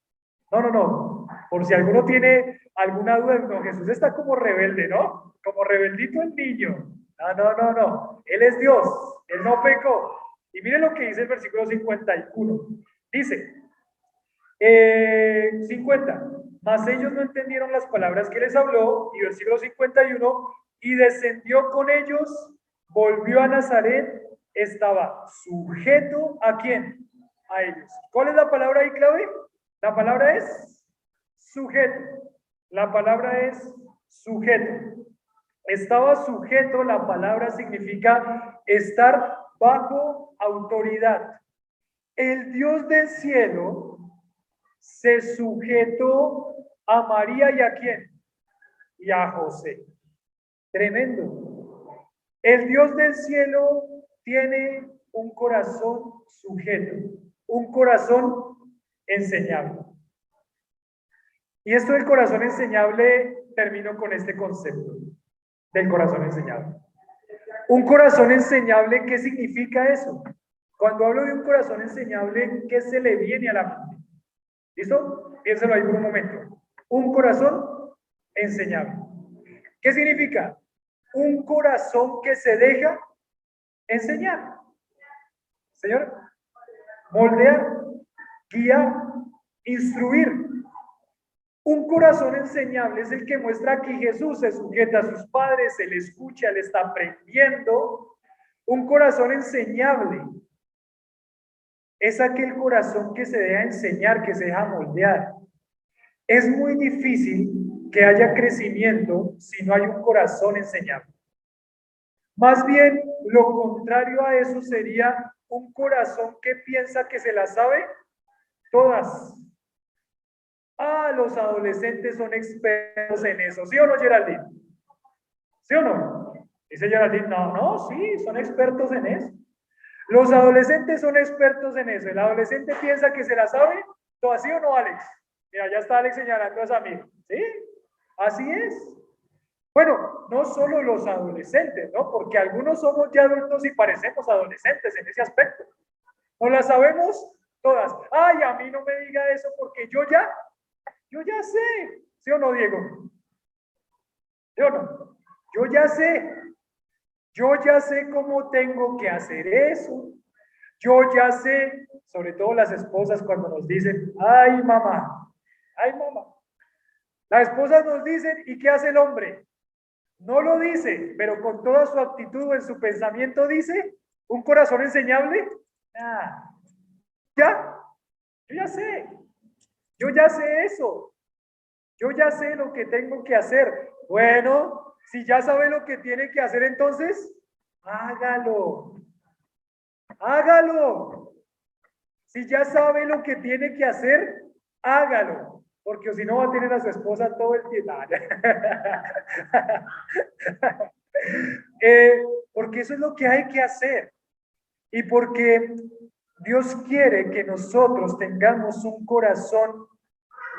Speaker 1: No. Por si alguno tiene alguna duda, no, Jesús está como rebelde, ¿no? Como rebeldito el niño. No. Él es Dios, él no pecó. Y miren lo que dice el versículo 51. Dice, 50. Mas ellos no entendieron las palabras que les habló. Y versículo 51. Y descendió con ellos, volvió a Nazaret, estaba sujeto ¿a quién? A ellos. ¿Cuál es la palabra ahí clave? La palabra es sujeto. La palabra es sujeto. Estaba sujeto, la palabra significa estar bajo autoridad. El Dios del cielo se sujetó a María y ¿a quién? Y a José. Tremendo. El Dios del cielo tiene un corazón sujeto, un corazón enseñable. Y esto del corazón enseñable termino con este concepto del corazón enseñable. Un corazón enseñable, ¿qué significa eso? Cuando hablo de un corazón enseñable, ¿qué se le viene a la mente? ¿Listo? Piénselo ahí por un momento. Un corazón enseñable. ¿Qué significa? Un corazón que se deja enseñar. Señor, moldear, guiar, instruir. Un corazón enseñable es el que muestra que Jesús se sujeta a sus padres, se le escucha, le está aprendiendo. Un corazón enseñable es aquel corazón que se deja enseñar, que se deja moldear. Es muy difícil que haya crecimiento si no hay un corazón enseñable. Más bien, lo contrario a eso sería un corazón que piensa que se la sabe todas. Los adolescentes son expertos en eso, ¿sí o no, Geraldine? ¿Sí o no? Dice Geraldine, no, sí, son expertos en eso. Los adolescentes son expertos en eso. El adolescente piensa que se la sabe, ¿todo así o no, Alex? Mira, ya está Alex señalando a esa amiga. ¿Sí? Así es. Bueno, no solo los adolescentes, ¿no? Porque algunos somos ya adultos y parecemos adolescentes en ese aspecto. No las sabemos todas. Ay, a mí no me diga eso porque yo ya sé. ¿Sí o no, Diego? ¿Sí o no? Yo ya sé. Yo ya sé cómo tengo que hacer eso. Yo ya sé, sobre todo las esposas cuando nos dicen, ay mamá. Las esposas nos dicen, ¿y qué hace el hombre? No lo dice, pero con toda su actitud en su pensamiento dice, ¿un corazón enseñable? Ya, yo ya sé eso. Yo ya sé lo que tengo que hacer. Bueno, si ya sabe lo que tiene que hacer, entonces, hágalo. Hágalo. Si ya sabe lo que tiene que hacer, hágalo. Porque si no va a tener a su esposa todo el tiempo. Porque eso es lo que hay que hacer. Y porque Dios quiere que nosotros tengamos un corazón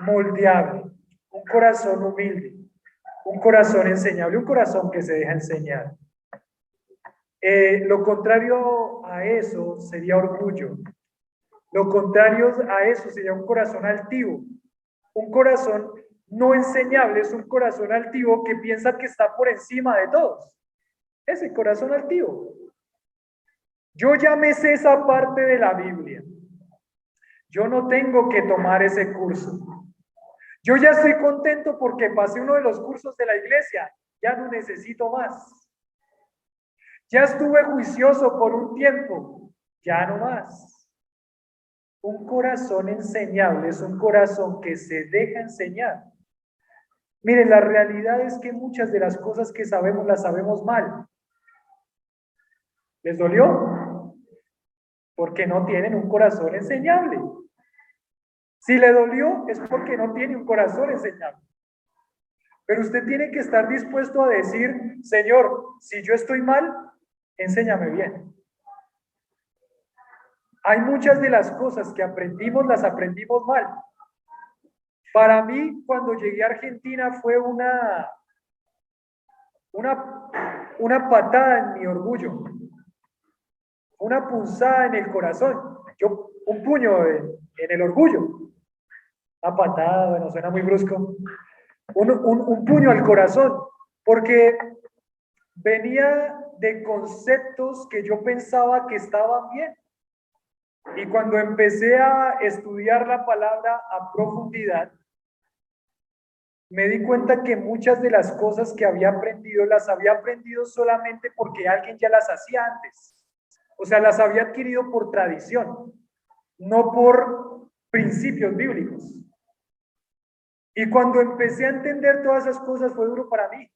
Speaker 1: moldeable, un corazón humilde, un corazón enseñable, un corazón que se deja enseñar. Lo contrario a eso sería orgullo. Lo contrario a eso sería un corazón altivo. Un corazón no enseñable es un corazón altivo que piensa que está por encima de todos. Ese corazón altivo. Yo ya me sé esa parte de la Biblia. Yo no tengo que tomar ese curso. Yo ya estoy contento porque pasé uno de los cursos de la iglesia. Ya no necesito más. Ya estuve juicioso por un tiempo. Ya no más. Un corazón enseñable es un corazón que se deja enseñar. Miren, la realidad es que muchas de las cosas que sabemos las sabemos mal. ¿Les dolió? Porque no tienen un corazón enseñable. Si le dolió es porque no tiene un corazón enseñable. Pero usted tiene que estar dispuesto a decir, Señor, si yo estoy mal, enséñame bien. Hay muchas de las cosas que aprendimos, las aprendimos mal. Para mí, cuando llegué a Argentina fue una patada en mi orgullo, una punzada en el corazón, un puño en el orgullo, una patada, bueno, suena muy brusco, un puño al corazón, porque venía de conceptos que yo pensaba que estaban bien. Y cuando empecé a estudiar la palabra a profundidad, me di cuenta que muchas de las cosas que había aprendido, las había aprendido solamente porque alguien ya las hacía antes. O sea, las había adquirido por tradición, no por principios bíblicos. Y cuando empecé a entender todas esas cosas fue duro para mí.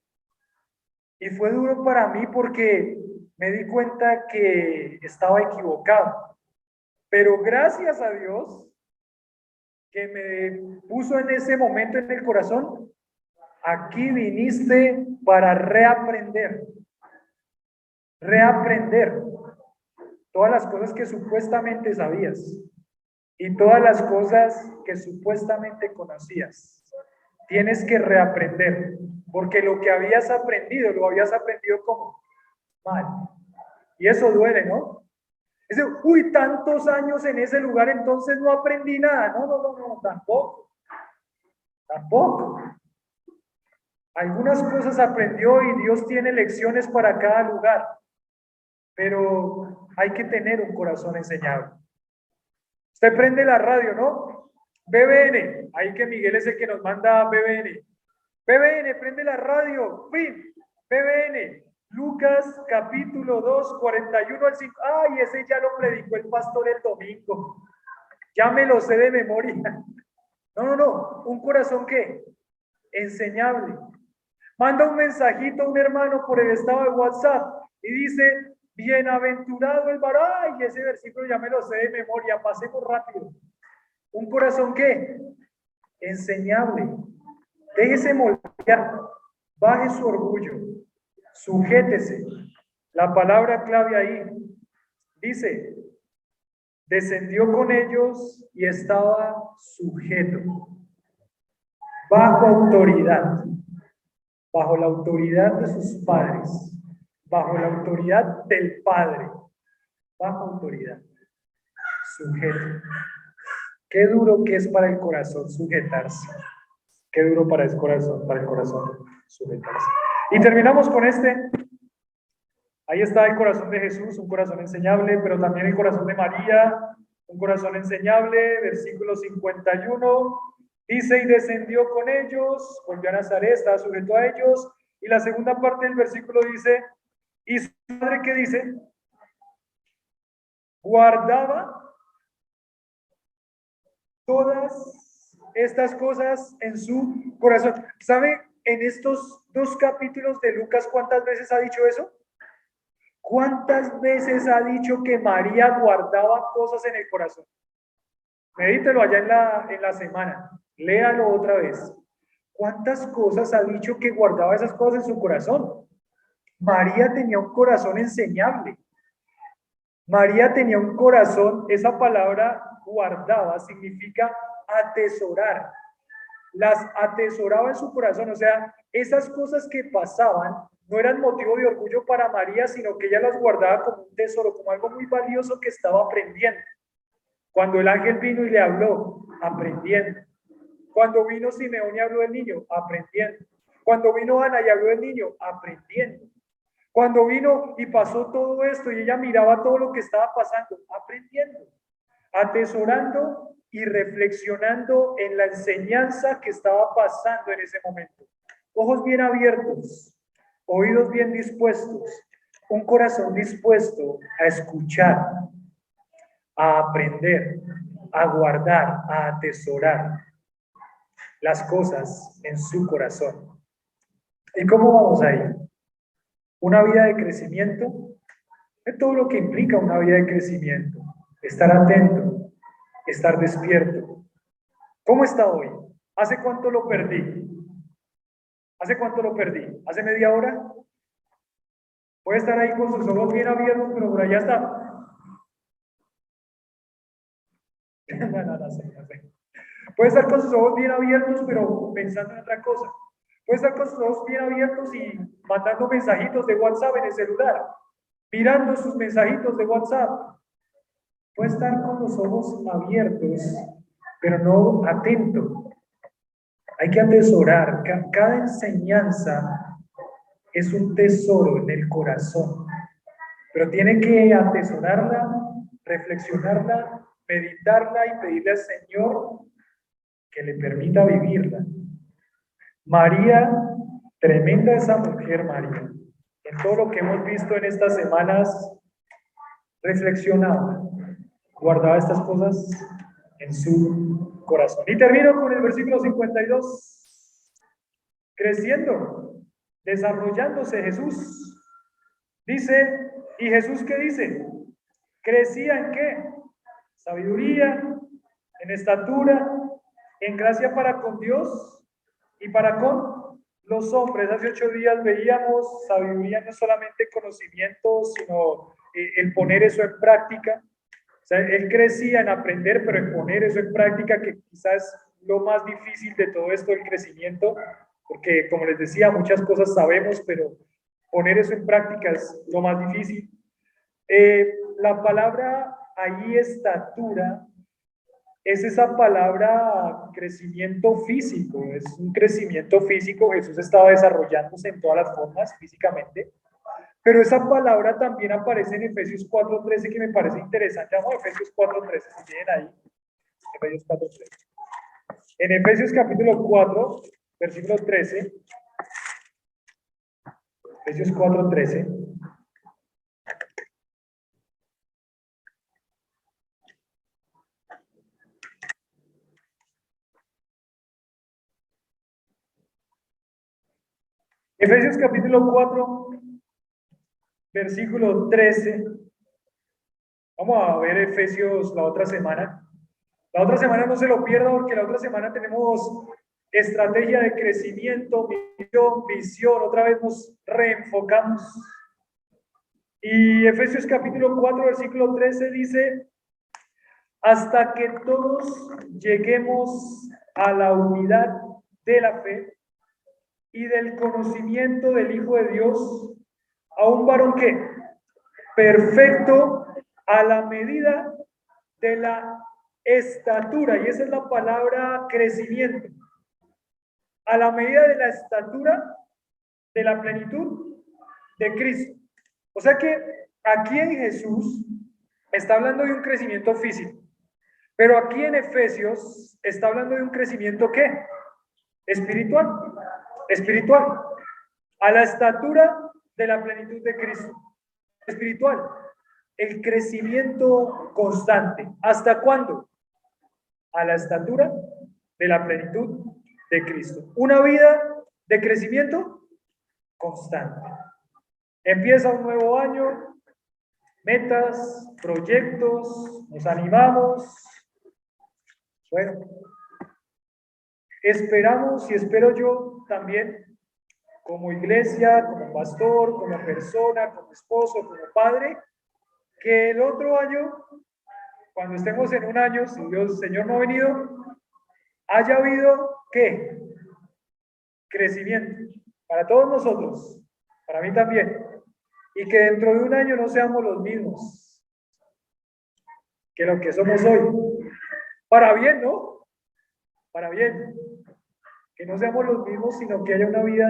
Speaker 1: Y fue duro para mí porque me di cuenta que estaba equivocado. Pero gracias a Dios que me puso en ese momento en el corazón, aquí viniste para reaprender todas las cosas que supuestamente sabías y todas las cosas que supuestamente conocías. Tienes que reaprender, porque lo que habías aprendido, lo habías aprendido como mal. Y eso duele, ¿no? Es decir, uy, tantos años en ese lugar, entonces no aprendí nada. No, tampoco. Tampoco. Algunas cosas aprendió y Dios tiene lecciones para cada lugar, pero hay que tener un corazón enseñable. Usted prende la radio, ¿no? BBN, ahí que Miguel es el que nos manda BBN. BBN, prende la radio, ¡pim! BBN, Lucas capítulo 2, 41 al 5. Ay, ese ya lo predicó el pastor el domingo. Ya me lo sé de memoria. No, un corazón ¿qué? Enseñable. Manda un mensajito a un hermano por el estado de WhatsApp y dice, bienaventurado el varón. Ay, ese versículo ya me lo sé de memoria, pasemos rápido. ¿Un corazón qué? Enseñable. Déjese moldear, baje su orgullo, sujétese. La palabra clave ahí dice, descendió con ellos y estaba sujeto, bajo autoridad, bajo la autoridad de sus padres, bajo la autoridad del Padre, bajo autoridad, sujeto. Qué duro que es para el corazón sujetarse. Qué duro para el corazón sujetarse. Y terminamos con este. Ahí está el corazón de Jesús, un corazón enseñable, pero también el corazón de María, un corazón enseñable, versículo 51. Dice, y descendió con ellos, volvió a Nazaret, estaba sujeto a ellos. Y la segunda parte del versículo dice, y su madre, ¿qué dice? Guardaba todas estas cosas en su corazón. ¿Sabe en estos 2 capítulos de Lucas cuántas veces ha dicho eso? ¿Cuántas veces ha dicho que María guardaba cosas en el corazón? Medítelo allá en la semana. Léalo otra vez. ¿Cuántas cosas ha dicho que guardaba esas cosas en su corazón? María tenía un corazón enseñable. María tenía un corazón, esa palabra guardaba significa atesorar. Las atesoraba en su corazón, o sea, esas cosas que pasaban no eran motivo de orgullo para María, sino que ella las guardaba como un tesoro, como algo muy valioso que estaba aprendiendo. Cuando el ángel vino y le habló, aprendiendo. Cuando vino Simeón y habló del niño, aprendiendo. Cuando vino Ana y habló del niño, aprendiendo. Cuando vino y pasó todo esto y ella miraba todo lo que estaba pasando, aprendiendo, atesorando y reflexionando en la enseñanza que estaba pasando en ese momento. Ojos bien abiertos, oídos bien dispuestos, un corazón dispuesto a escuchar, a aprender, a guardar, a atesorar las cosas en su corazón. ¿Y cómo vamos ahí? Una vida de crecimiento, es todo lo que implica una vida de crecimiento. Estar atento, estar despierto. ¿Cómo está hoy? ¿Hace cuánto lo perdí? ¿Hace cuánto lo perdí? ¿Hace media hora? Puede estar ahí con sus ojos bien abiertos, pero por allá está. No sé. Puede estar con sus ojos bien abiertos, pero pensando en otra cosa. Puede estar con sus ojos bien abiertos y mandando mensajitos de WhatsApp en el celular, mirando sus mensajitos de WhatsApp. Puede estar con los ojos abiertos, pero no atento. Hay que atesorar. Cada enseñanza es un tesoro en el corazón, pero tiene que atesorarla, reflexionarla, meditarla y pedirle al Señor que le permita vivirla. María, tremenda esa mujer María. En todo lo que hemos visto en estas semanas, reflexionaba, guardaba estas cosas en su corazón. Y termino con el versículo 52. Creciendo, desarrollándose Jesús. Dice, ¿y Jesús qué dice? ¿Crecía en qué? Sabiduría, en estatura, en gracia para con Dios y para con los hombres. Hace 8 días veíamos sabiduría, no solamente conocimiento, sino el poner eso en práctica. O sea, él crecía en aprender, pero en poner eso en práctica, que quizás lo más difícil de todo esto, el crecimiento, porque como les decía, muchas cosas sabemos, pero poner eso en práctica es lo más difícil. La palabra ahí, estatura, es esa palabra crecimiento físico, es un crecimiento físico. Jesús estaba desarrollándose en todas las formas físicamente, pero esa palabra también aparece en Efesios 4:13, que me parece interesante. Vamos a Efesios 4:13, si tienen ahí, Efesios 4:13. En Efesios capítulo 4, versículo 13, Efesios 4:13. Efesios capítulo 4, versículo 13. Vamos a ver Efesios la otra semana. La otra semana no se lo pierda, porque la otra semana tenemos estrategia de crecimiento, visión. Otra vez nos reenfocamos. Y Efesios capítulo 4, versículo 13 dice, hasta que todos lleguemos a la unidad de la fe y del conocimiento del Hijo de Dios, a un varón que perfecto, a la medida de la estatura, y esa es la palabra crecimiento, a la medida de la estatura de la plenitud de Cristo. O sea que aquí en Jesús está hablando de un crecimiento físico, pero aquí en Efesios está hablando de un crecimiento ¿qué? Espiritual, espiritual, a la estatura de la plenitud de Cristo, espiritual, el crecimiento constante. ¿Hasta cuándo? A la estatura de la plenitud de Cristo. Una vida de crecimiento constante. Empieza un nuevo año, metas, proyectos, nos animamos. Bueno, esperamos y espero yo también, como iglesia, como pastor, como persona, como esposo, como padre, que el otro año, cuando estemos en un año, si Dios, el Señor no ha venido, haya habido ¿qué? Crecimiento para todos nosotros, para mí también, y que dentro de un año no seamos los mismos que lo que somos hoy. Para bien, ¿no? Para bien. Que no seamos los mismos, sino que haya una vida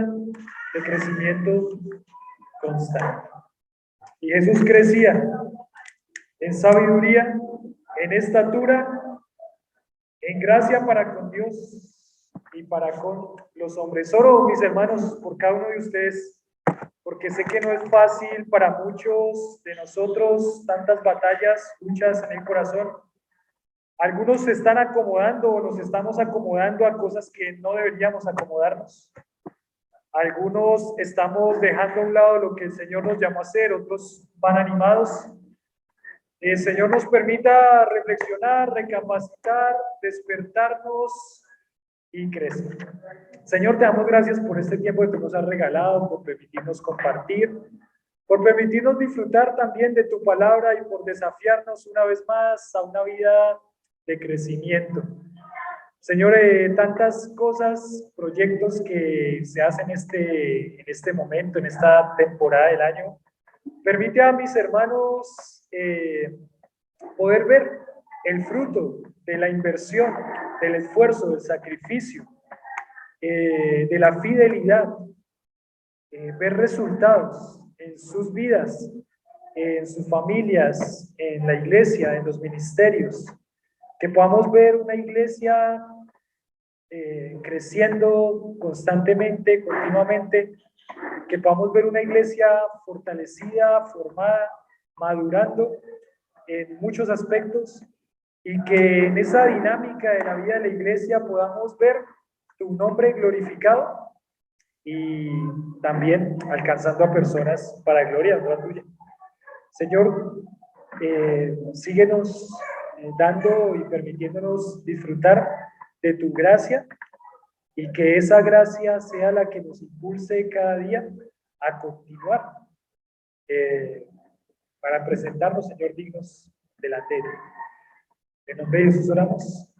Speaker 1: de crecimiento constante. Y Jesús crecía en sabiduría, en estatura, en gracia para con Dios y para con los hombres. Oro, mis hermanos, por cada uno de ustedes, porque sé que no es fácil para muchos de nosotros, tantas batallas, luchas en el corazón, Algunos se están acomodando o nos estamos acomodando a cosas que no deberíamos acomodarnos. Algunos estamos dejando a un lado lo que el Señor nos llamó a hacer, otros van animados. El Señor nos permita reflexionar, recapacitar, despertarnos y crecer. Señor, te damos gracias por este tiempo que tú nos has regalado, por permitirnos compartir, por permitirnos disfrutar también de tu palabra y por desafiarnos una vez más a una vida de crecimiento. Señor, tantas cosas, proyectos que se hacen en este momento, en esta temporada del año. Permite a mis hermanos poder ver el fruto de la inversión, del esfuerzo, del sacrificio, de la fidelidad, ver resultados en sus vidas, en sus familias, en la iglesia, en los ministerios, que podamos ver una iglesia creciendo constantemente, continuamente, que podamos ver una iglesia fortalecida, formada, madurando en muchos aspectos y que en esa dinámica de la vida de la iglesia podamos ver tu nombre glorificado y también alcanzando a personas para gloria tuya. Señor, síguenos dando y permitiéndonos disfrutar de tu gracia y que esa gracia sea la que nos impulse cada día a continuar para presentarnos, Señor, dignos delante de ti. En nombre de Jesús oramos.